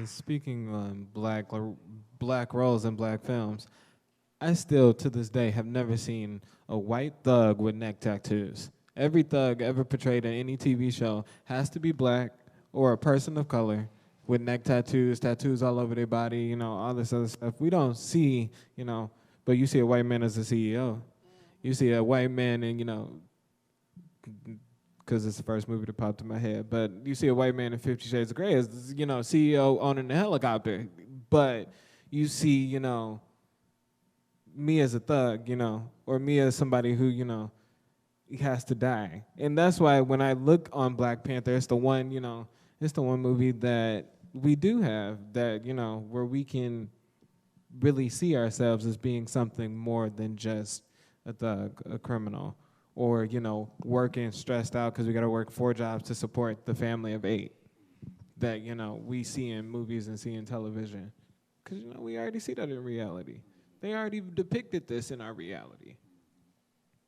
speaking on black roles and black films, I still to this day have never seen a white thug with neck tattoos. Every thug ever portrayed in any TV show has to be black or a person of color with neck tattoos all over their body, you know, all this other stuff. We don't see, you know, but you see a white man as a CEO. You see a white man and, you know, because it's the first movie that popped in my head, but you see a white man in 50 Shades of Grey as, you know, CEO owning the helicopter. But you see, you know, me as a thug, you know, or me as somebody who, you know, has to die. And that's why when I look on Black Panther, it's the one, you know, it's the one movie that we do have that, you know, where we can really see ourselves as being something more than just a thug, a criminal, or, you know, working stressed out because we got to work 4 jobs to support the family of 8 that, you know, we see in movies and see in television. Because, you know, we already see that in reality. They already depicted this in our reality.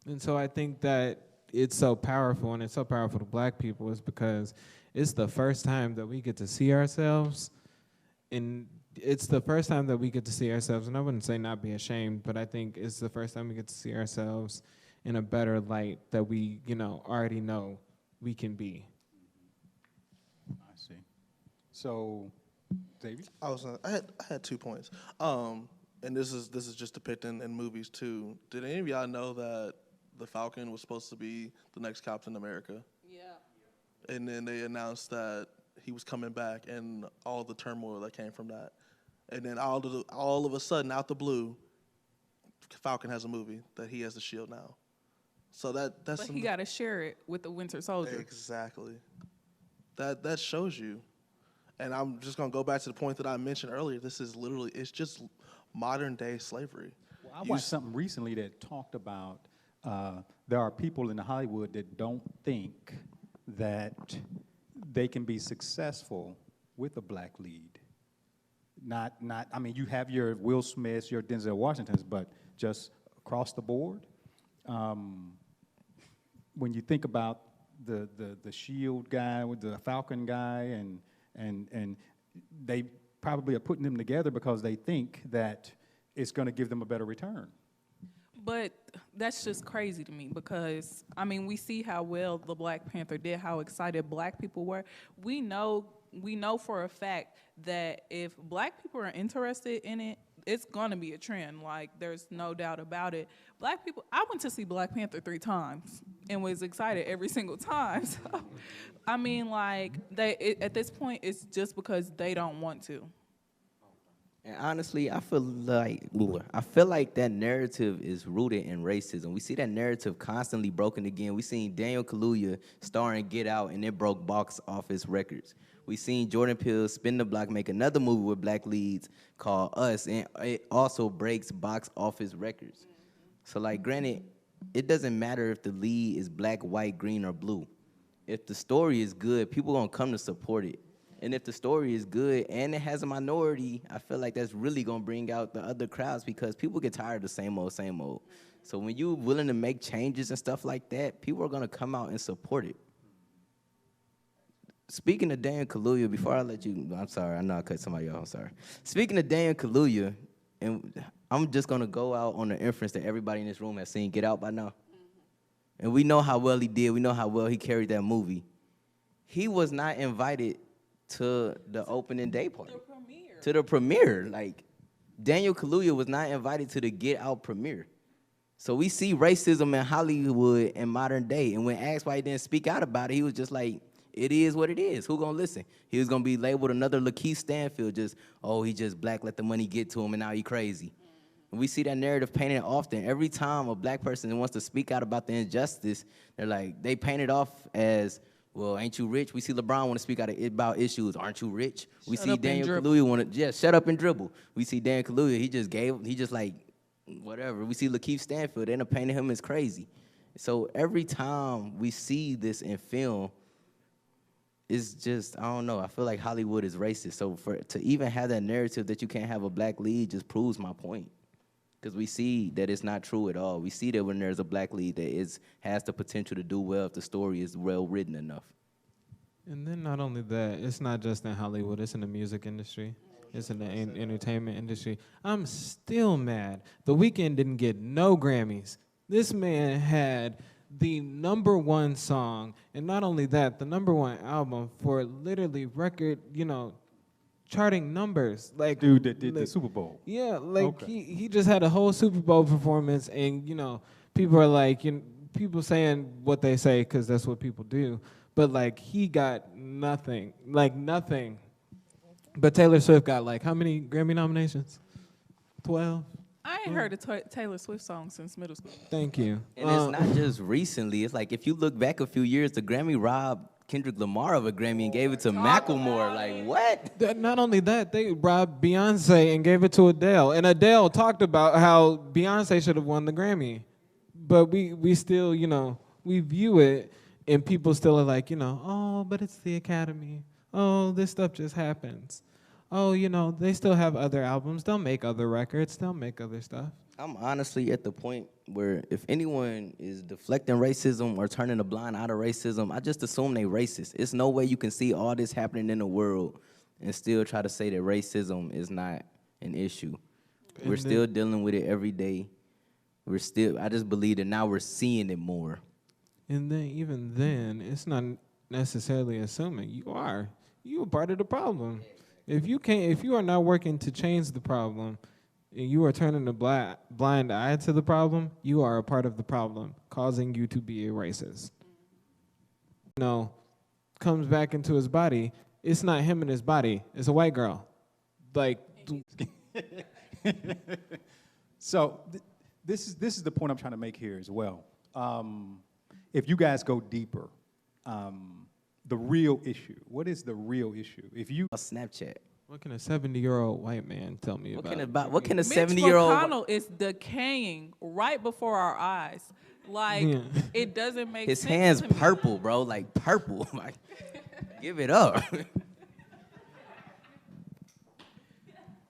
And so I think that it's so powerful, and it's so powerful to black people, is because it's the first time that we get to see ourselves, and it's the first time that we get to see ourselves, and I wouldn't say not be ashamed, but I think it's the first time we get to see ourselves in a better light that we, you know, already know we can be. I see. So, Xavier? I had 2 points. And this is just depicted in movies too. Did any of y'all know that the Falcon was supposed to be the next Captain America? Yeah. And then they announced that he was coming back, and all the turmoil that came from that. And then all of a sudden, out the blue, Falcon has a movie that he has the shield now. So that's. But he got to share it with the Winter Soldier. Exactly. That shows you. And I'm just gonna go back to the point that I mentioned earlier. This is literally, it's just modern day slavery. Well, I watched something recently that talked about there are people in Hollywood that don't think that they can be successful with a black lead. Not. I mean, you have your Will Smiths, your Denzel Washingtons, but just across the board, when you think about the Shield guy with the Falcon guy, and they probably are putting them together because they think that it's going to give them a better return. But that's just crazy to me because, I mean, we see how well the Black Panther did, how excited black people were. We know for a fact that if black people are interested in it, it's going to be a trend. Like, there's no doubt about it. Black people, I went to see Black Panther 3 times and was excited every single time. So, I mean, like, at this point, it's just because they don't want to. And honestly, I feel like that narrative is rooted in racism. We see that narrative constantly broken again. We seen Daniel Kaluuya starring Get Out, and it broke box office records. We seen Jordan Peele spin the block, make another movie with black leads called Us, and it also breaks box office records. So, like, granted, it doesn't matter if the lead is black, white, green, or blue. If the story is good, people gonna come to support it. And if the story is good and it has a minority, I feel like that's really gonna bring out the other crowds because people get tired of the same old, same old. So when you're willing to make changes and stuff like that, people are gonna come out and support it. Speaking of Daniel Kaluuya, before I let you, I'm sorry, I know I cut somebody off, I'm sorry. Speaking of Daniel Kaluuya, and I'm just gonna go out on the inference that everybody in this room has seen Get Out by now. And we know how well he did, we know how well he carried that movie. He was not invited to the opening day party. To the premiere. Like, Daniel Kaluuya was not invited to the Get Out premiere. So we see racism in Hollywood in modern day. And when asked why he didn't speak out about it, he was just like, it is what it is. Who gonna listen? He was gonna be labeled another Lakeith Stanfield, just, oh, he just black, let the money get to him, and now he crazy. And we see that narrative painted often. Every time a black person wants to speak out about the injustice, they're like, they paint it off as, well, ain't you rich? We see LeBron want to speak out about issues. Aren't you rich? We Shut see up and Daniel dribble. Kaluuya want to, shut up and dribble. We see Dan Kaluuya, he just like, whatever. We see Lakeith Stanfield, they end up painting him as crazy. So every time we see this in film, it's just, I don't know, I feel like Hollywood is racist. So to even have that narrative that you can't have a black lead just proves my point. Because we see that it's not true at all. We see that when there's a black lead that has the potential to do well if the story is well written enough. And then not only that, it's not just in Hollywood, it's in the music industry. It's in the entertainment industry. I'm still mad. The Weeknd didn't get no Grammys. This man had the #1 song, and not only that, the #1 album for literally record, charting numbers. Like Dude that did the like- Super Bowl. Yeah, like Okay. he just had a whole Super Bowl performance, and people are like, people saying what they say because that's what people do, but like he got nothing, like nothing. But Taylor Swift got like how many Grammy nominations? 12. I ain't heard a Taylor Swift song since middle school. Thank you. And it's not just recently. It's like if you look back a few years, the Grammy robbed Kendrick Lamar of a Grammy and gave it to Macklemore. Like, what? Not only that, they robbed Beyonce and gave it to Adele. And Adele talked about how Beyonce should have won the Grammy. But we still, we view it, and people still are like, oh, but it's the Academy. Oh, this stuff just happens. Oh, they still have other albums. They'll make other records. They'll make other stuff. I'm honestly at the point where if anyone is deflecting racism or turning a blind eye to racism, I just assume they racist. It's no way you can see all this happening in the world and still try to say that racism is not an issue. We're still dealing with it every day. I just believe that now we're seeing it more. And then even then, it's not necessarily assuming you are part of the problem. If you are not working to change the problem, and you are turning a blind eye to the problem, you are a part of the problem, causing you to be a racist. Comes back into his body. It's not him and his body. It's a white girl. Like, So this is the point I'm trying to make here as well. If you guys go deeper, the real issue. What is the real issue? Snapchat. what can a 70-year-old white man tell me about? What can a Mitch 70-year-old? McConnell is decaying right before our eyes. Like, Yeah. it doesn't make His sense hands to me. purple, bro. Like purple. Like, give it up.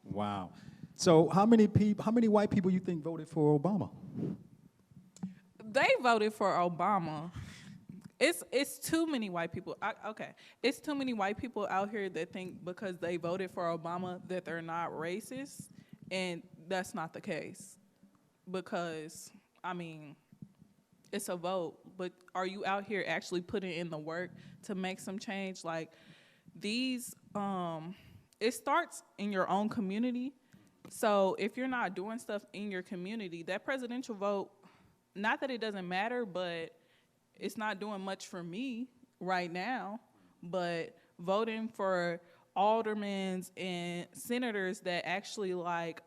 Wow. So how many white people you think voted for Obama? They voted for Obama. It's too many white people. It's too many white people out here that think because they voted for Obama that they're not racist, and that's not the case. Because it's a vote, but are you out here actually putting in the work to make some change? Like these, it starts in your own community. So if you're not doing stuff in your community, that presidential vote, not that it doesn't matter, but it's not doing much for me right now. But voting for aldermen and senators that actually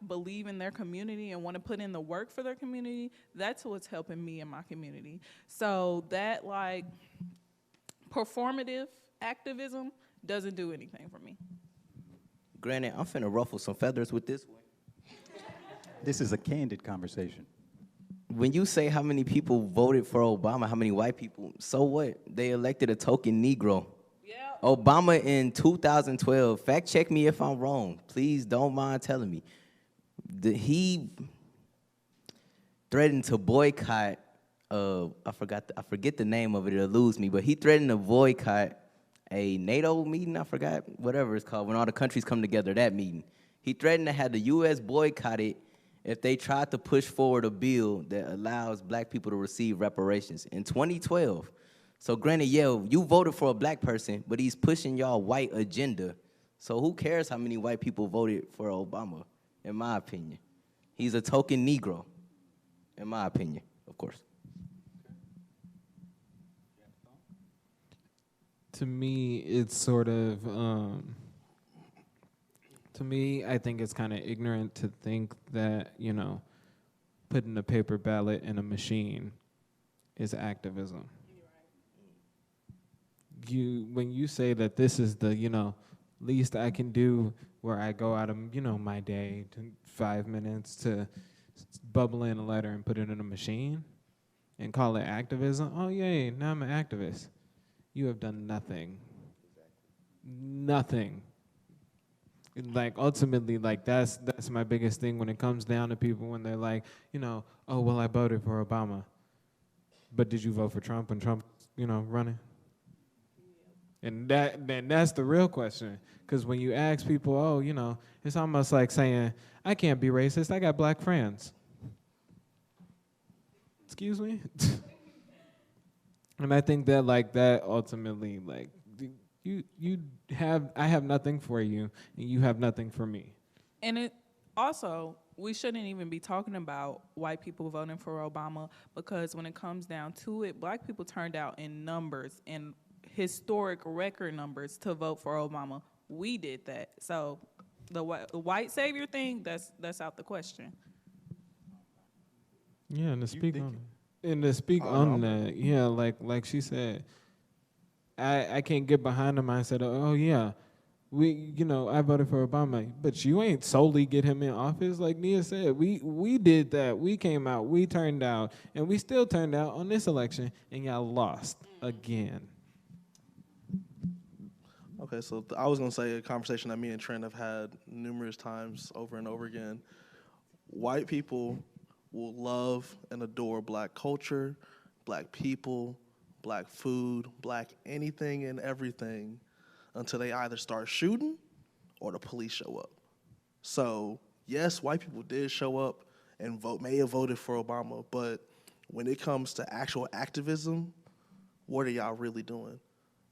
believe in their community and want to put in the work for their community, that's what's helping me in my community. So that performative activism doesn't do anything for me. Granted, I'm finna ruffle some feathers with this one. This is a candid conversation. When you say how many people voted for Obama, how many white people, so what? They elected a token Negro. Yeah. Obama in 2012, fact check me if I'm wrong. Please don't mind telling me. He threatened to boycott, I forget the name of it, it'll lose me, but he threatened to boycott a NATO meeting, I forgot, whatever it's called, when all the countries come together, that meeting. He threatened to have the U.S. boycott it if they tried to push forward a bill that allows black people to receive reparations in 2012. So granted, yeah, you voted for a black person, but he's pushing y'all white agenda. So who cares how many white people voted for Obama, in my opinion? He's a token Negro, in my opinion, of course. To me, it's sort of, to me, I think it's kind of ignorant to think that, you know, putting a paper ballot in a machine is activism. When you say that this is the, you know, least I can do, where I go out of, you know, my day to 5 minutes to bubble in a letter and put it in a machine and call it activism, oh yay, now I'm an activist. You have done nothing. Nothing. Like ultimately, like that's my biggest thing when it comes down to people when they're like, you know, oh well, I voted for Obama, but did you vote for Trump when Trump, you know, running? And that's the real question. Because when you ask people, oh, you know, it's almost like saying, I can't be racist. I got black friends. Excuse me? And I think that like that ultimately, like I have nothing for you and you have nothing for me. And it also, we shouldn't even be talking about white people voting for Obama, because when it comes down to it, black people turned out in numbers, in historic record numbers, to vote for Obama. We did that. So the white savior thing, that's out the question. Yeah, and to speak think on and to speak on that, yeah, like she said, I can't get behind the mindset of, oh yeah, I voted for Obama, but you ain't solely get him in office. Like Nia said, we did that. We came out, we turned out, and we still turned out on this election, and y'all lost again. Okay, so I was gonna say a conversation that me and Trent have had numerous times over and over again. White people will love and adore black culture, black people, black food, black anything and everything until they either start shooting or the police show up. So yes, white people did show up and may have voted for Obama, but when it comes to actual activism, what are y'all really doing?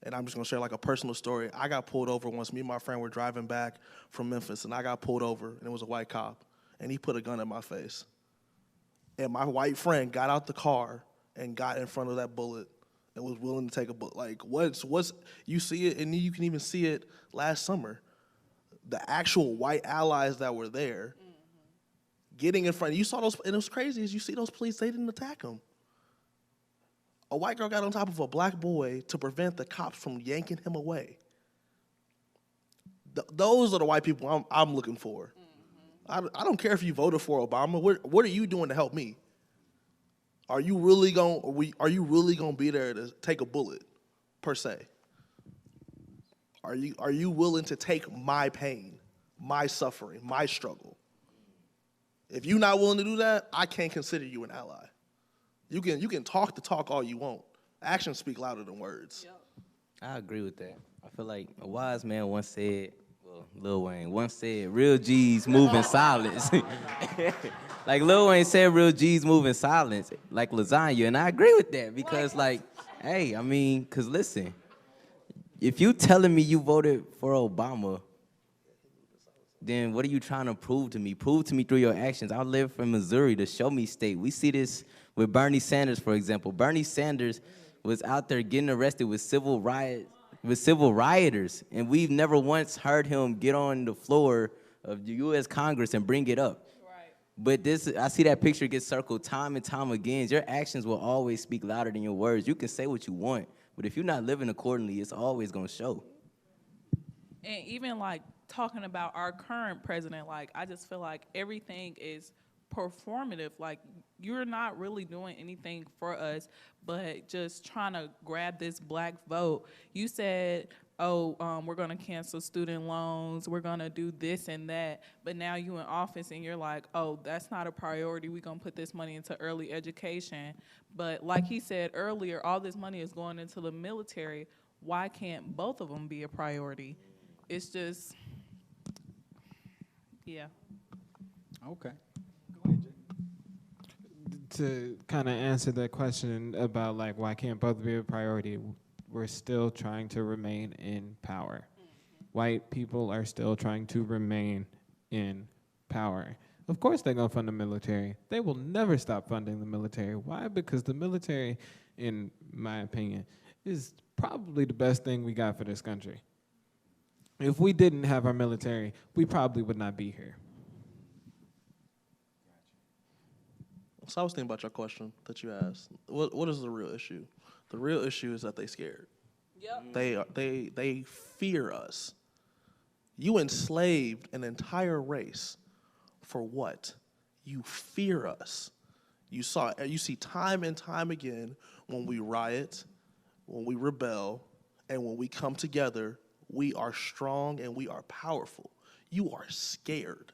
And I'm just gonna share like a personal story. I got pulled over once. Me and my friend were driving back from Memphis, and I got pulled over, and it was a white cop, and he put a gun in my face. And my white friend got out the car and got in front of that bullet and was willing to take a bullet. Like, what's you see it, and you can even see it last summer. The actual white allies that were there, getting in front. You saw those, and it was crazy. As you see those police, they didn't attack him. A white girl got on top of a black boy to prevent the cops from yanking him away. Those are the white people I'm looking for. I don't care if you voted for Obama. What are you doing to help me? Are you really gonna be there to take a bullet, per se? Are you willing to take my pain, my suffering, my struggle? If you're not willing to do that, I can't consider you an ally. You can talk the talk all you want. Actions speak louder than words. Yep. I agree with that. I feel like a wise man once said, well, Lil Wayne once said, real G's move in silence. Like Lil Wayne said, real G's move in silence, like lasagna. And I agree with that because like, hey, I mean, cause listen, if you telling me you voted for Obama, then what are you trying to prove to me? Prove to me through your actions. I live from Missouri, the show me state. We see this with Bernie Sanders, for example. Bernie Sanders was out there getting arrested with civil rioters, and we've never once heard him get on the floor of the U.S. Congress and bring it up. Right. But I see that picture get circled time and time again. Your actions will always speak louder than your words. You can say what you want, but if you're not living accordingly, it's always gonna show. And even like talking about our current president, like I just feel like everything is performative. Like you're not really doing anything for us, but just trying to grab this black vote. You said, oh, we're gonna cancel student loans, we're gonna do this and that, but now you in office and you're like, oh, that's not a priority, we're gonna put this money into early education. But like he said earlier, all this money is going into the military. Why can't both of them be a priority? It's just, yeah. Okay. Go ahead, Jay. To kind of answer that question about like why can't both be a priority, we're still trying to remain in power. White people are still trying to remain in power. Of course they're gonna fund the military. They will never stop funding the military. Why? Because the military in my opinion, is probably the best thing we got for this country. If we didn't have our military, we probably would not be here. So I was thinking about your question that you asked. What is the real issue? The real issue is that they scared. Yep. They fear us. You enslaved an entire race for what? You fear us. You see time and time again when we riot, when we rebel, and when we come together, we are strong and we are powerful. You are scared.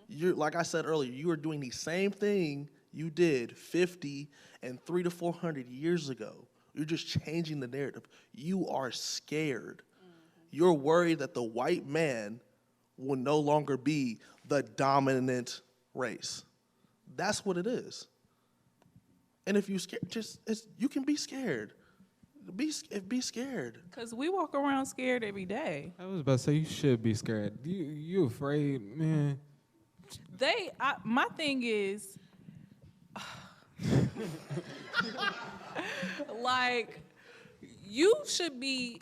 You're, like I said earlier, you are doing the same thing you did 50 and 300 to 400 years ago. You're just changing the narrative. You are scared. You're worried that the white man will no longer be the dominant race. That's what it is. And if you scared, you can be scared. Be scared. Because we walk around scared every day. I was about to say you should be scared. You afraid, man? My thing is, like, you should be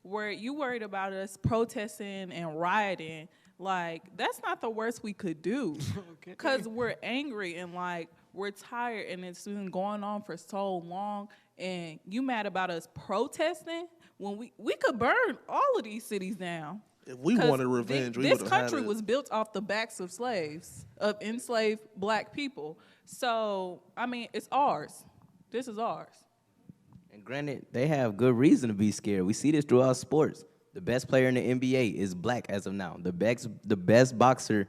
worried about us protesting and rioting. Like, that's not the worst we could do. Because we're angry and, like, we're tired and it's been going on for so long. And you mad about us protesting when we could burn all of these cities down. If we wanted revenge, we would have had it. This country was built off the backs of slaves, of enslaved black people. So, I mean, it's ours. This is ours. And granted, they have good reason to be scared. We see this throughout sports. The best player in the NBA is black as of now. The best boxer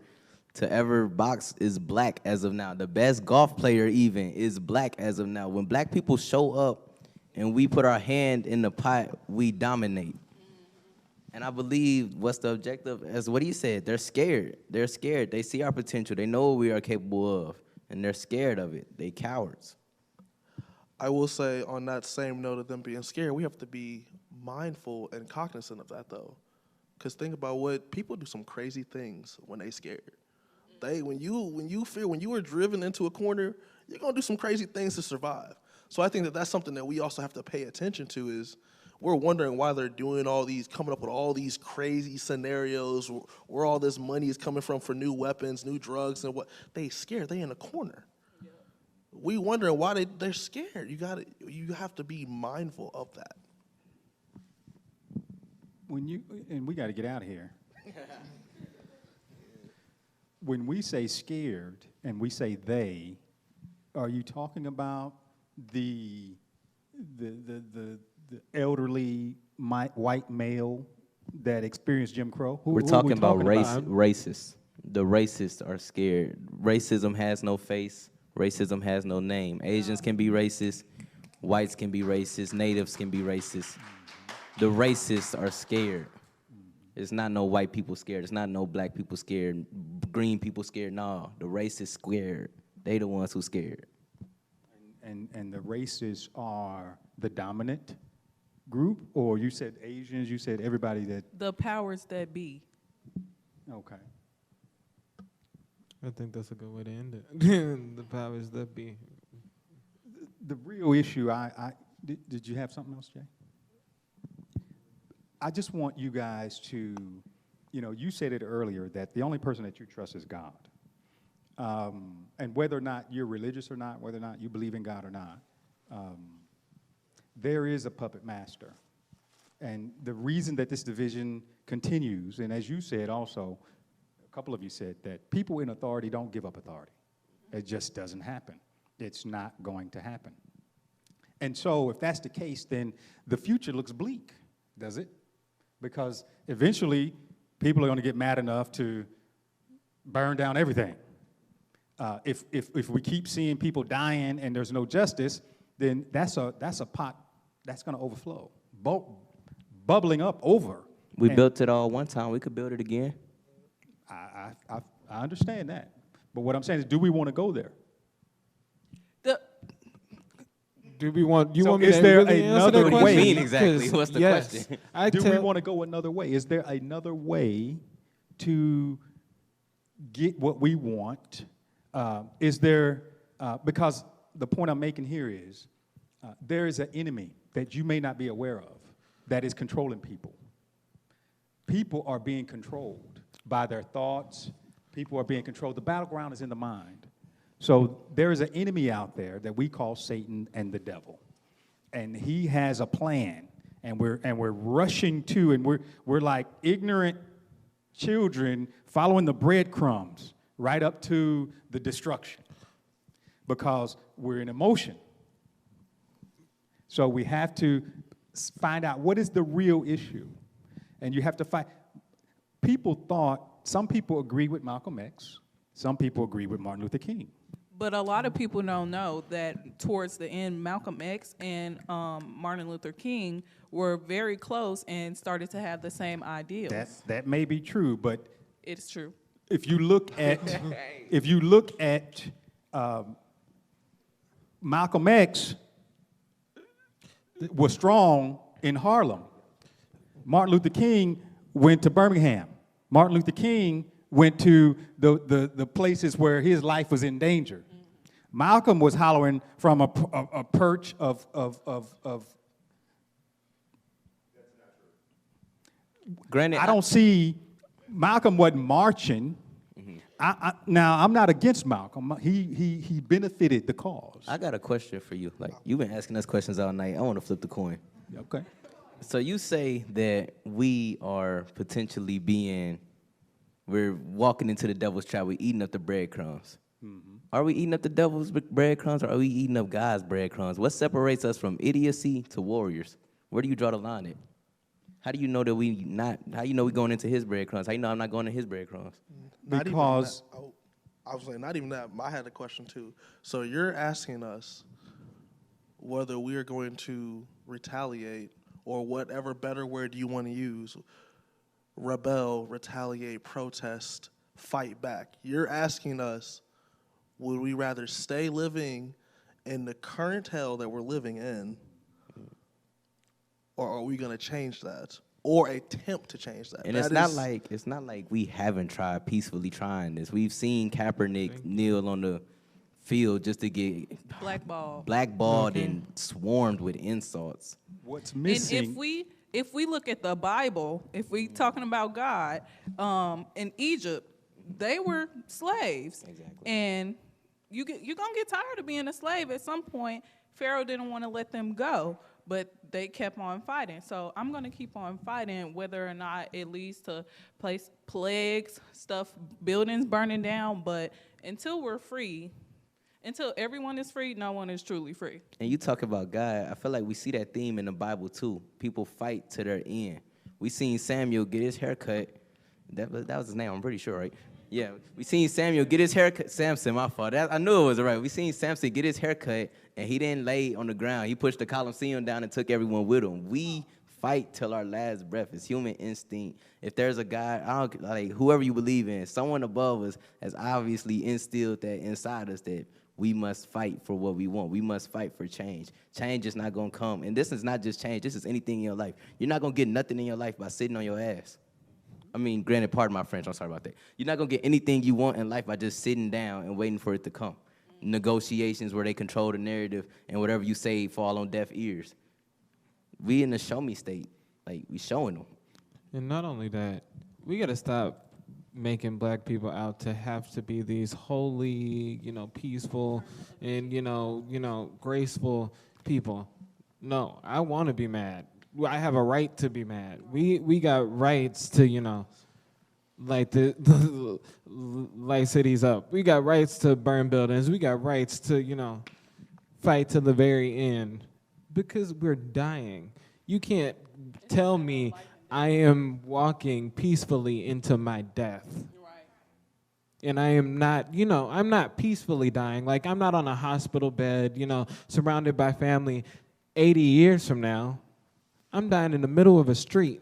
to ever box is black as of now. The best golf player even is black as of now. When black people show up and we put our hand in the pot, we dominate. And I believe what's the objective, as what he said, they're scared. They're scared. They see our potential. They know what we are capable of, and they're scared of it. They cowards. I will say on that same note of them being scared, we have to be mindful and cognizant of that, though. Because think about what people do, some crazy things when they scared. When you are driven into a corner, you're going to do some crazy things to survive. So I think that that's something that we also have to pay attention to is we're wondering why they're doing coming up with all these crazy scenarios, where all this money is coming from for new weapons, new drugs, and what. They scared. They in a corner. Yeah. We wondering why they're scared. You have to be mindful of that. And we got to get out of here. When we say scared and we say they, are you talking about the elderly white male that experienced Jim Crow? We're talking about racists. The racists are scared. Racism has no face. Racism has no name. Asians can be racist. Whites can be racist. Natives can be racist. The racists are scared. It's not no white people scared. It's not no black people scared. Green people scared. No, the racists scared. They the ones who scared. And the racists are the dominant group, or you said Asians, you said everybody that... The powers that be. Okay. I think that's a good way to end it. The powers that be. The real issue, did you have something else, Jay? I just want you guys to, you said it earlier that the only person that you trust is God. And whether or not you're religious or not, whether or not you believe in God or not, there is a puppet master. And the reason that this division continues, and as you said also, a couple of you said that people in authority don't give up authority. It just doesn't happen. It's not going to happen. And so if that's the case, then the future looks bleak, does it? Because eventually people are going to get mad enough to burn down everything. If we keep seeing people dying and there's no justice, then that's a pot that's going to overflow, bubbling up over. We built it all one time. We could build it again. I understand that, but what I'm saying is, do we want to go there? Do we want? You So want me is to there really answer another that way? question? What do you mean exactly? 'Cause What's the yes, question? Do we want to go another way? Is there another way to get what we want? Is there, because the point I'm making here is there is an enemy that you may not be aware of that is controlling people. People are being controlled by their thoughts. People are being controlled. The battleground is in the mind. So there is an enemy out there that we call Satan and the devil. And he has a plan. And we're rushing to, and we're like ignorant children following the breadcrumbs right up to the destruction because we're in emotion. So we have to find out what is the real issue. And you have to find, some people agree with Malcolm X, some people agree with Martin Luther King. But a lot of people don't know that towards the end, Malcolm X and Martin Luther King were very close and started to have the same ideals. That may be true, but It's true. if you look at Malcolm X was strong in Harlem. Martin Luther King went to Birmingham. Martin Luther King went to the places where his life was in danger. Malcolm was hollering from a perch of Granted, I don't see, Malcolm wasn't marching. Now, I'm not against Malcolm. He benefited the cause. I got a question for you. Like, you've been asking us questions all night. I want to flip the coin. Okay. So you say that we are potentially we're walking into the devil's trap. We're eating up the breadcrumbs. Are we eating up the devil's breadcrumbs, or are we eating up God's breadcrumbs? What separates us from idiocy to warriors? Where do you draw the line at? How do you know that how you know we're going into his breadcrumbs? How you know I'm not going to his breadcrumbs? Because I was like, not even that. I had a question too. So you're asking us whether we are going to retaliate, or whatever better word you want to use, rebel, retaliate, protest, fight back. You're asking us, would we rather stay living in the current hell that we're living in, or are we going to change that, or attempt to change that? And That it's not like we haven't tried peacefully trying this. We've seen Kaepernick kneel on the field just to get blackballed and swarmed with insults. what's missing. And if we look at the Bible, if we talking about God, in Egypt, they were slaves. Exactly. And you're gonna get tired of being a slave at some point. Pharaoh didn't want to let them go, but they kept on fighting. So I'm gonna keep on fighting, whether or not it leads to plagues, buildings burning down. But until we're free, until everyone is free, no one is truly free. And you talk about God, I feel like we see that theme in the Bible too. People fight to their end. We seen Samuel get his hair cut. That was his name, I'm pretty sure, right? Yeah, we seen Samuel get his hair cut. Samson, my fault. I knew it was right. We seen Samson get his hair cut, and he didn't lay on the ground. He pushed the Colosseum down and took everyone with him. We fight till our last breath. It's human instinct. If there's a God, whoever you believe in, someone above us has obviously instilled that inside us that we must fight for what we want. We must fight for change. Change is not going to come. And this is not just change. This is anything in your life. You're not going to get nothing in your life by sitting on your ass. I mean, granted, pardon my French. I'm sorry about that. You're not going to get anything you want in life by just sitting down and waiting for it to come. Negotiations where they control the narrative and whatever you say fall on deaf ears. We in the show me state. Like, we showing them. And not only that, we got to stop making black people out to have to be these holy, peaceful and, graceful people. No, I want to be mad. I have a right to be mad. We got rights to, light the light cities up. We got rights to burn buildings. We got rights to, fight to the very end because we're dying. You can't tell me I am walking peacefully into my death. Right. And I am not, I'm not peacefully dying. Like, I'm not on a hospital bed, surrounded by family 80 years from now. I'm dying in the middle of a street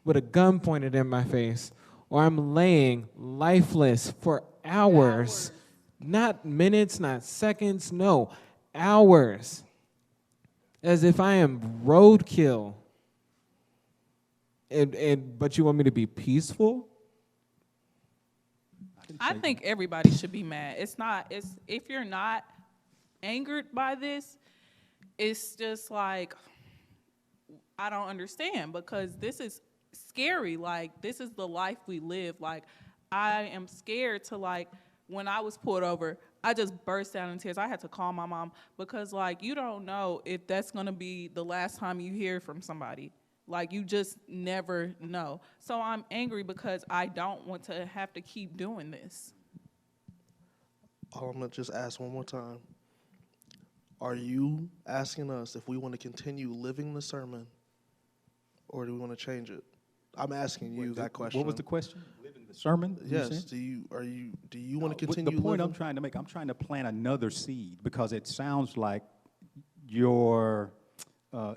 with a gun pointed in my face, or I'm laying lifeless for hours. Not minutes, not seconds, no, hours. As if I am roadkill. But you want me to be peaceful? I think everybody should be mad. If you're not angered by this, it's just like, I don't understand, because this is scary. Like, this is the life we live. Like, I am scared to, like, when I was pulled over, I just burst out in tears. I had to call my mom, because, like, you don't know if that's going to be the last time you hear from somebody. Like, you just never know. So I'm angry because I don't want to have to keep doing this. I'm gonna just ask one more time. Are you asking us if we want to continue living the sermon, or do we want to change it? I'm asking you that question. What was the question? Living the sermon? you Yes. said? Do you want to What- continue The point living? I'm trying to make, I'm trying to plant another seed, because it sounds like your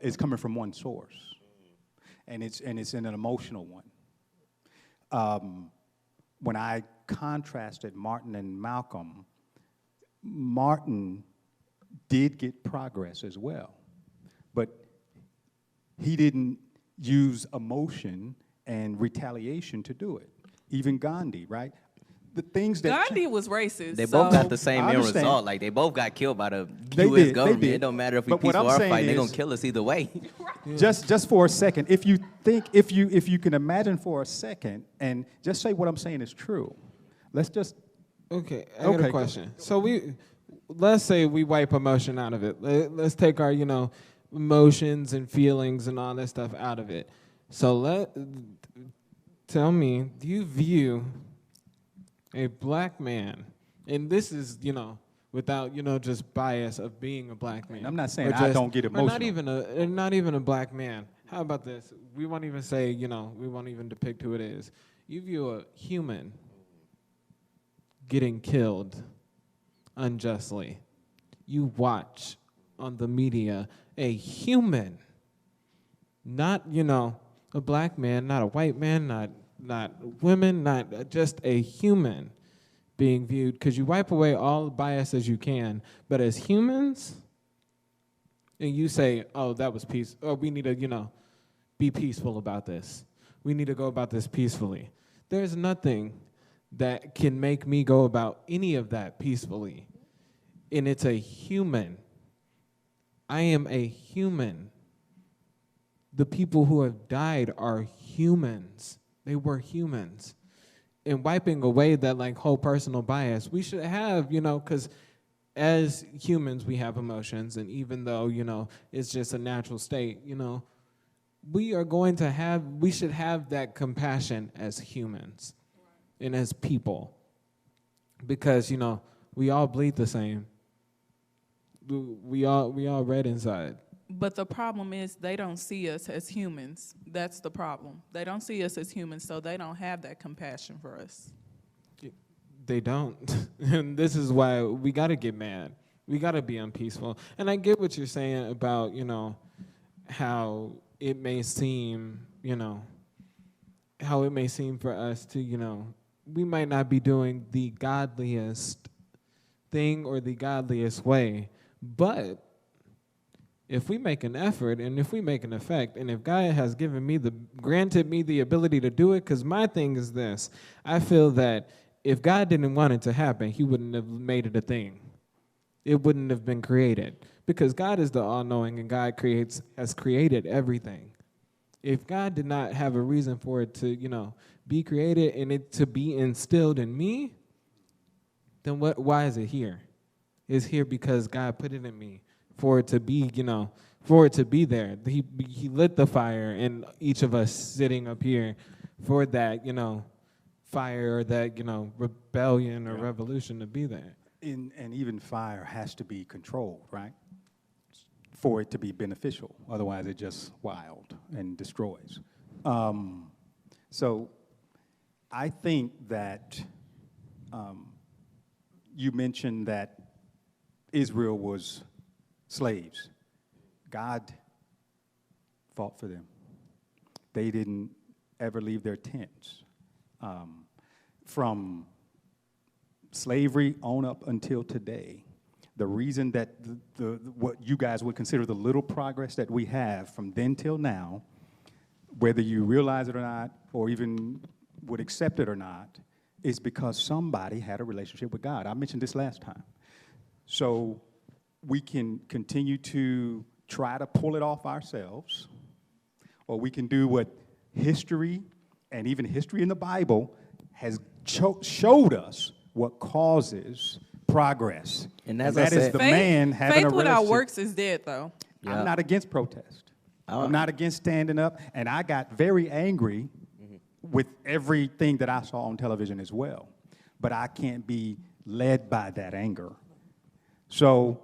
it's coming from one source, and it's an emotional one. When I contrasted Martin and Malcolm, Martin did get progress as well, but he didn't use emotion and retaliation to do it. Even Gandhi, right? The things that Gandhi was racist. They both so got the same I end understand. result. Like, they both got killed by the They U.S. did, they government. did. It don't matter if we But what peaceful I'm or saying fighting. They're is- gonna kill us either way. just for a second, if you can imagine for a second, and just say what I'm saying is true. Let's just Okay, I got Okay, a go. question. So let's say we wipe emotion out of it. Let's take our, emotions and feelings and all that stuff out of it. So tell me, do you view a black man, and this is, without, just bias of being a black man. I'm not saying or I don't get Or emotional. not even a black man. How about this? We won't even say, we won't even depict who it is. You view a human getting killed unjustly. You watch on the media a human, not, a black man, not a white man, not women, not just a human being viewed, because you wipe away all the bias as you can, but as humans, and you say, oh, that was peace, or we need to, be peaceful about this. We need to go about this peacefully. There's nothing that can make me go about any of that peacefully. And it's a human. I am a human. The people who have died are humans. They were humans. And wiping away that whole personal bias, we should have, because as humans we have emotions, and even though, it's just a natural state, we should have that compassion as humans and as people, because we all bleed the same. We all red inside. But the problem is they don't see us as humans. That's the problem. They don't see us as humans, so they don't have that compassion for us. They don't. And this is why we got to get mad. We got to be unpeaceful. And I get what you're saying about, how it may seem, how it may seem for us to, we might not be doing the godliest thing or the godliest way, but if we make an effort and if we make an effect, and if God has granted me the ability to do it, because my thing is this, I feel that if God didn't want it to happen, he wouldn't have made it a thing. It wouldn't have been created, because God is the all-knowing, and God has created everything. If God did not have a reason for it to, be created and it to be instilled in me, then why is it here? It's here because God put it in me for it to be, for it to be there. He lit the fire in each of us sitting up here for that, fire or that, rebellion or revolution to be there. and even fire has to be controlled, right? For it to be beneficial. Otherwise, it's just wild and destroys. So I think that you mentioned that Israel was slaves. God fought for them. They didn't ever leave their tents. From slavery on up until today, the reason that what you guys would consider the little progress that we have from then till now, whether you realize it or not, or even would accept it or not, is because somebody had a relationship with God. I mentioned this last time. So we can continue to try to pull it off ourselves, or we can do what history and even history in the Bible has showed us what causes progress. And as I that is said- the man having a faith without relationship. works is dead, though. Yeah. I'm not against protest. I'm not against standing up. And I got very angry with everything that I saw on television as well. But I can't be led by that anger. So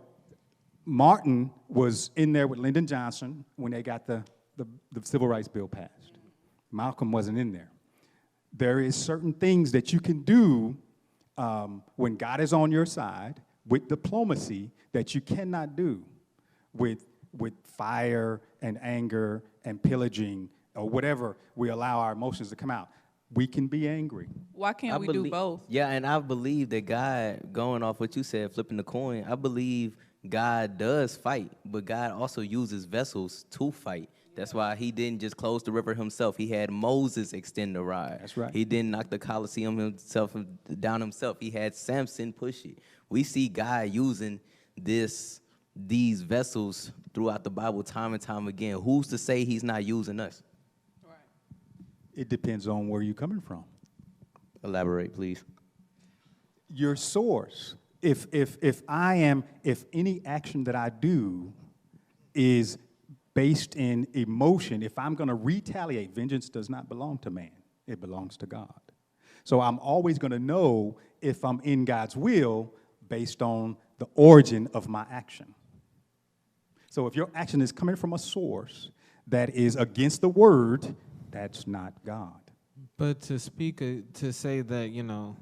Martin was in there with Lyndon Johnson when they got the Civil Rights Bill passed. Malcolm wasn't in there. There is certain things that you can do when God is on your side with diplomacy that you cannot do with fire and anger and pillaging or whatever we allow our emotions to come out. We can be angry. Why can't we do both? Yeah, and I believe that God, going off what you said, flipping the coin, I believe God does fight, but God also uses vessels to fight. That's why he didn't just close the river himself. He had Moses extend the rod. That's right. He didn't knock the Colosseum down himself. He had Samson push it. We see God using these vessels throughout the Bible time and time again. Who's to say he's not using us? It depends on where you're coming from. Elaborate, please. Your source. If any action that I do is based in emotion, if I'm going to retaliate, vengeance does not belong to man. It belongs to God. So I'm always going to know if I'm in God's will based on the origin of my action. So if your action is coming from a source that is against the word, that's not God. But to say that,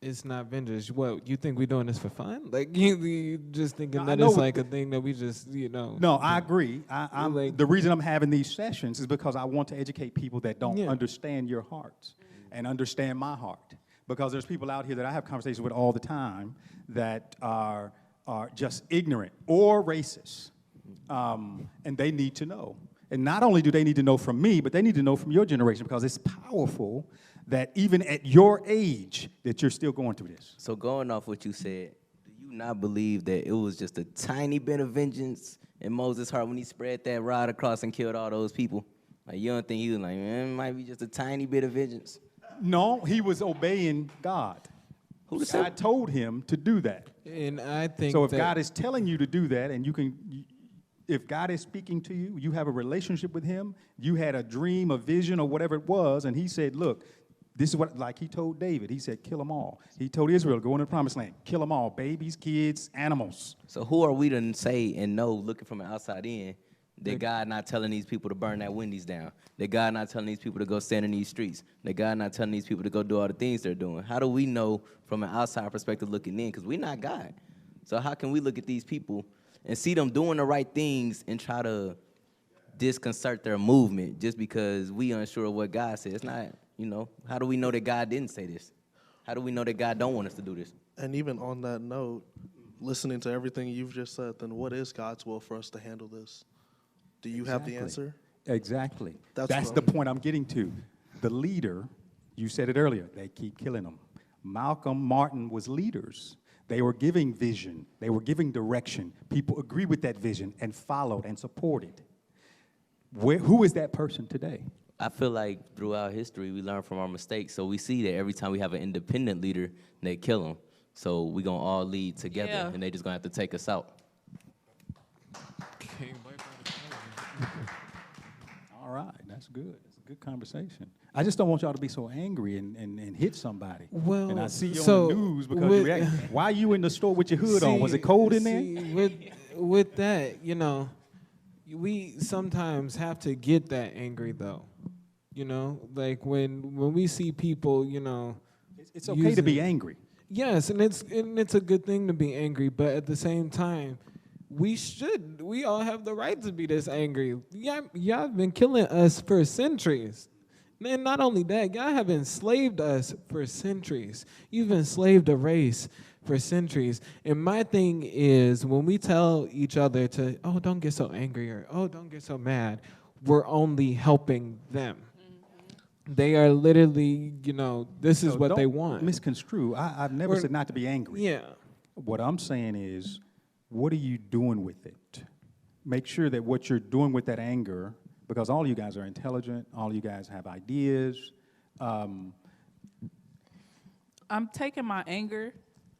it's not vengeance. What, you think we're doing this for fun? Like, you just thinking No, I that know it's what like a thing that we just, No, I agree. The reason I'm having these sessions is because I want to educate people that don't understand your hearts and understand my heart. Because there's people out here that I have conversations with all the time that are just ignorant or racist, and they need to know. And not only do they need to know from me, but they need to know from your generation because it's powerful that even at your age that you're still going through this. So going off what you said, do you not believe that it was just a tiny bit of vengeance in Moses' heart when he spread that rod across and killed all those people? Like, you don't think he was like, man, it might be just a tiny bit of vengeance? No, he was obeying God. Who said- God told him to do that. And I think So if that God is telling you to do that, and if God is speaking to you, you have a relationship with him, you had a dream, a vision, or whatever it was, and he said, look, this is what, like he told David, he said, kill them all. He told Israel, go into the promised land, kill them all, babies, kids, animals. So who are we to say and know, looking from the outside in, that God not telling these people to burn that Wendy's down? That God not telling these people to go stand in these streets? That God not telling these people to go do all the things they're doing? How do we know from an outside perspective looking in? Because we're not God. So how can we look at these people and see them doing the right things and try to disconcert their movement just because we unsure of what God says? It's not, how do we know that God didn't say this? How do we know that God don't want us to do this? And even on that note, listening to everything you've just said, then what is God's will for us to handle this? Do you have the answer? Exactly. That's That's what the I'm- point I'm getting to. The leader, you said it earlier, they keep killing them. Malcolm, Martin was leaders. They were giving vision. They were giving direction. People agreed with that vision and followed and supported. Who is that person today? I feel like throughout history, we learn from our mistakes. So we see that every time we have an independent leader, they kill him. So we're going to all lead together, Yeah. and they just going to have to take us out. All right, that's good. It's a good conversation. I just don't want y'all to be so angry and hit somebody. Well, and I see you so on the news because with- you react. Why are you in the store with your hood on? Was it cold in there? See, with that, we sometimes have to get that angry though. Like when we see people, It's okay to be using- angry. Yes, and it's a good thing to be angry, but at the same time, we all have the right to be this angry. Y'all have been killing us for centuries. And not only that, y'all have enslaved us for centuries. You've enslaved a race for centuries. And my thing is, when we tell each other to, oh, don't get so angry, or oh, don't get so mad, we're only helping them. They are literally, this is So what they don't want. Misconstrue. I've never We're- said not to be angry. Yeah. What I'm saying is, what are you doing with it? Make sure that what you're doing with that anger, because all you guys are intelligent, all you guys have ideas. I'm taking my anger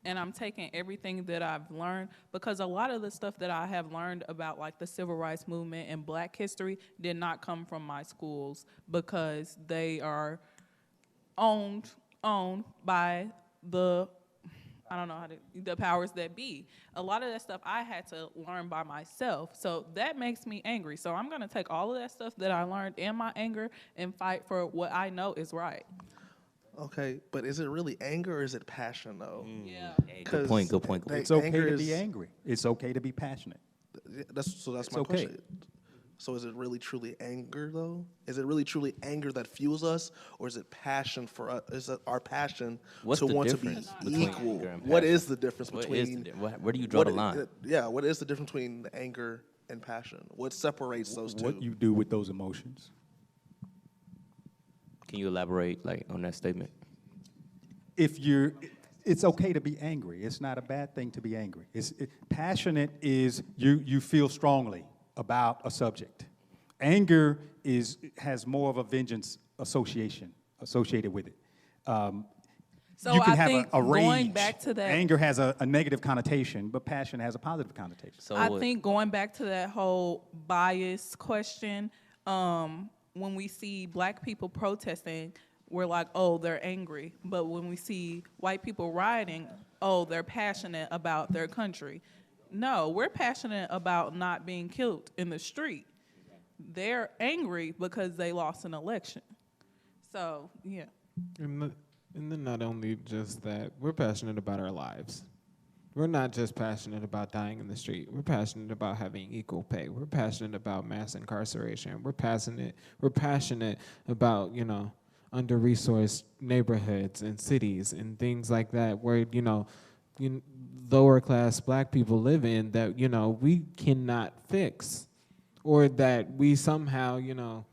and I'm taking everything that I've learned, because a lot of the stuff that I have learned about like the civil rights movement and Black history did not come from my schools, because they are owned by the, I don't know how to, the powers that be. A lot of that stuff I had to learn by myself. So that makes me angry. So I'm going to take all of that stuff that I learned and my anger and fight for what I know is right. Okay, but is it really anger or is it passion though? Yeah. Hey, good point. Good point. Good they- point. It's okay Anger to be is- angry. It's okay to be passionate. That's my okay. question. So is it really truly anger though? Is it really truly anger that fuels us, or is it passion for us? Is it our passion What's to the want to be difference between equal? anger and What passion? is the difference What is between? where do you draw the what- line? Yeah, what is the difference between the anger and passion? What separates those two? What you do with those emotions. Can you elaborate like on that statement? If you're, it's okay to be angry. It's not a bad thing to be angry. Passionate is you feel strongly about a subject. Anger has more of a vengeance associated with it. So you can I have think a rage. going back to that, Anger has a negative connotation, but passion has a positive connotation. So I what- think going back to that whole bias question, when we see Black people protesting, we're like, oh, they're angry. But when we see white people rioting, oh, they're passionate about their country. No, we're passionate about not being killed in the street. They're angry because they lost an election. So, yeah. And then not only just that, we're passionate about our lives. We're not just passionate about dying in the street. We're passionate about having equal pay. We're passionate about mass incarceration. We're passionate about, under-resourced neighborhoods and cities and things like that where, lower class Black people live in that, we cannot fix, or that we somehow,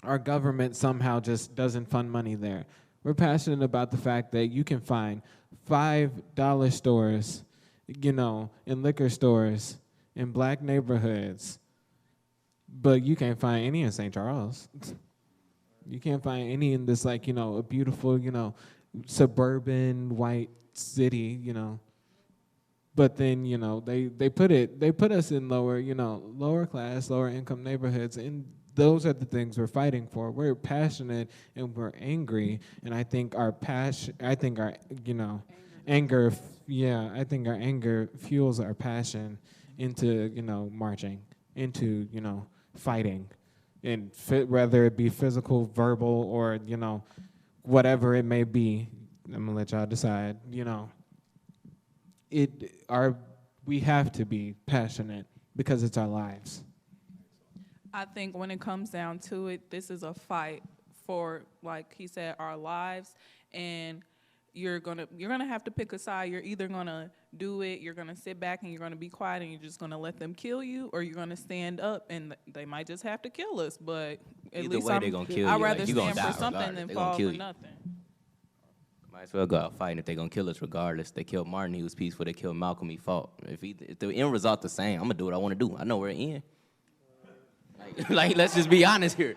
our government somehow just doesn't fund money there. We're passionate about the fact that you can find $5 stores, in liquor stores in Black neighborhoods, but you can't find any in St. Charles. You can't find any in this, a beautiful, suburban white city, But then, they put us in lower class, lower income neighborhoods, and those are the things we're fighting for. We're passionate and we're angry, and I think our anger, I think our anger fuels our passion into, marching, into, fighting, and whether it be physical, verbal, or, whatever it may be. I'm gonna let y'all decide, we have to be passionate because it's our lives. I think when it comes down to it, this is a fight for, like he said, our lives, and you're gonna have to pick a side. You're either gonna do it, you're gonna sit back and you're gonna be quiet and you're just gonna let them kill you, or you're gonna stand up and they might just have to kill us. But at Either least way, they gonna kill I'd you. rather Like, you gonna stand for die something regardless. than They gonna fall kill for you. nothing. Might as well go out fighting. If they're gonna kill us regardless, they killed Martin, he was peaceful. They killed Malcolm, he fought. If the end result the same, I'm gonna do what I want to do. I know where it ends. Like, let's just be honest here.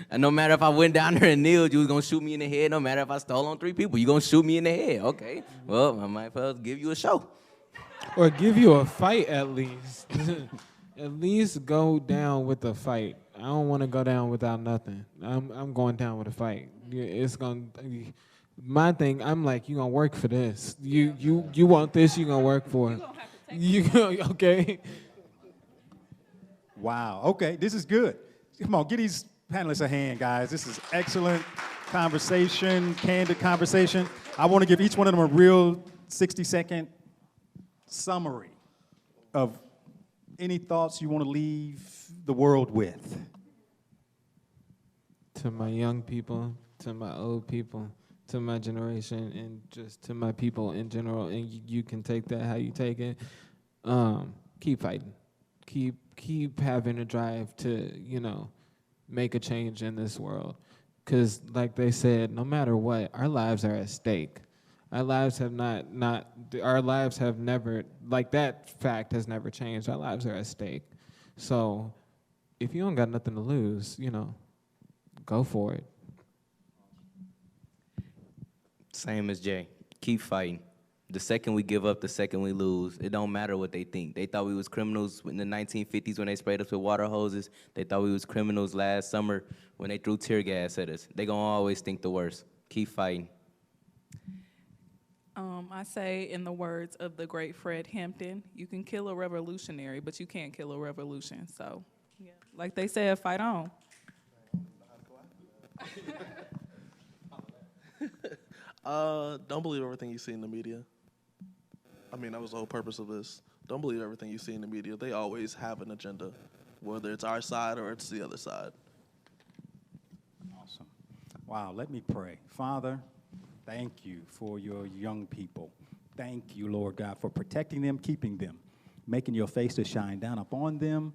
And no matter if I went down there and kneeled, you was gonna shoot me in the head. No matter if I stole on 3 people, you gonna shoot me in the head. Okay, well, I might as well give you a show. Or give you a fight at least. At least go down with a fight. I don't want to go down without nothing. I'm going down with a fight. It's gonna. My thing, I'm like, you gonna work for this. You want this, you gonna work for it. Okay. Wow. Okay, this is good. Come on, give these panelists a hand, guys. This is excellent conversation, candid conversation. I want to give each one of them a real 60-second summary of any thoughts you want to leave the world with. To my young people, to my old people, to my generation, and just to my people in general, and you can take that how you take it. Keep fighting. Keep having a drive to, make a change in this world. Because like they said, no matter what, our lives are at stake. Our lives have our lives have never, like that fact has never changed. Our lives are at stake. So if you don't got nothing to lose, go for it. Same as Jay. Keep fighting. The second we give up, the second we lose. It don't matter what they think. They thought we was criminals in the 1950s when they sprayed us with water hoses. They thought we was criminals last summer when they threw tear gas at us. They gonna always think the worst. Keep fighting. I say, in the words of the great Fred Hampton, you can kill a revolutionary, but you can't kill a revolution. So, yeah, like they said, fight on. Don't believe everything you see in the media. I mean, that was the whole purpose of this. Don't believe everything you see in the media. They always have an agenda, whether it's our side or it's the other side. Awesome. Wow, let me pray. Father, thank you for your young people. Thank you, Lord God, for protecting them, keeping them, making your face to shine down upon them,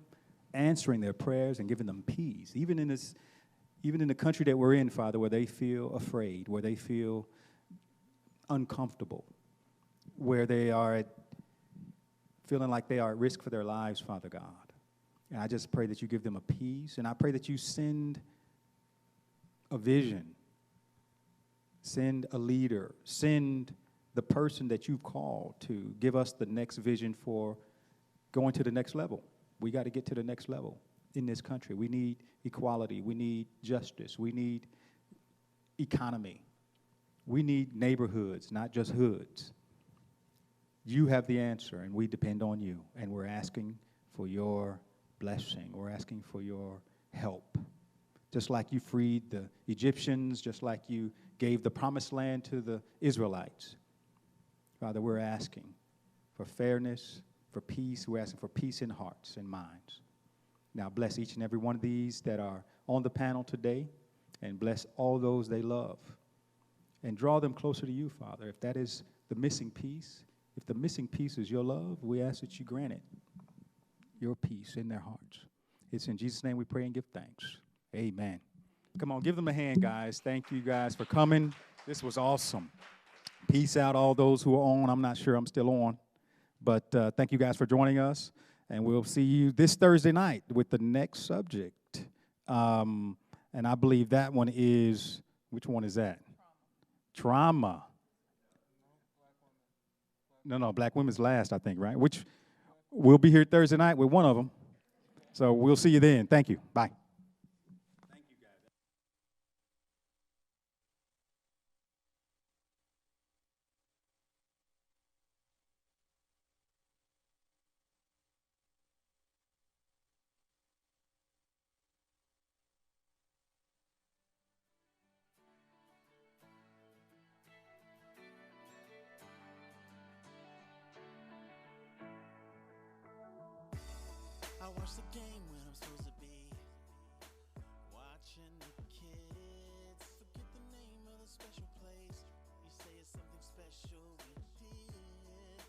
answering their prayers and giving them peace. Even in the country that we're in, Father, where they feel afraid, where they feel uncomfortable, where they are feeling like they are at risk for their lives, Father God. And I just pray that you give them a peace, and I pray that you send a vision, send a leader, send the person that you've called to give us the next vision for going to the next level. We got to get to the next level in this country. We need equality. We need justice. We need economy. We need neighborhoods, not just hoods. You have the answer, and we depend on you. And we're asking for your blessing. We're asking for your help. Just like you freed the Egyptians, just like you gave the promised land to the Israelites. Father, we're asking for fairness, for peace. We're asking for peace in hearts and minds. Now bless each and every one of these that are on the panel today, and bless all those they love. And draw them closer to you, Father. If that is the missing piece, if the missing piece is your love, we ask that you grant it, your peace in their hearts. It's in Jesus' name we pray and give thanks. Amen. Come on, give them a hand, guys. Thank you guys for coming. This was awesome. Peace out, all those who are on. I'm not sure I'm still on. But thank you guys for joining us. And we'll see you this Thursday night with the next subject. And I believe that one is, which one is that? Trauma. No, Black Women's last, I think, right? Which we'll be here Thursday night with one of them. So we'll see you then. Thank you. Bye. I watch the game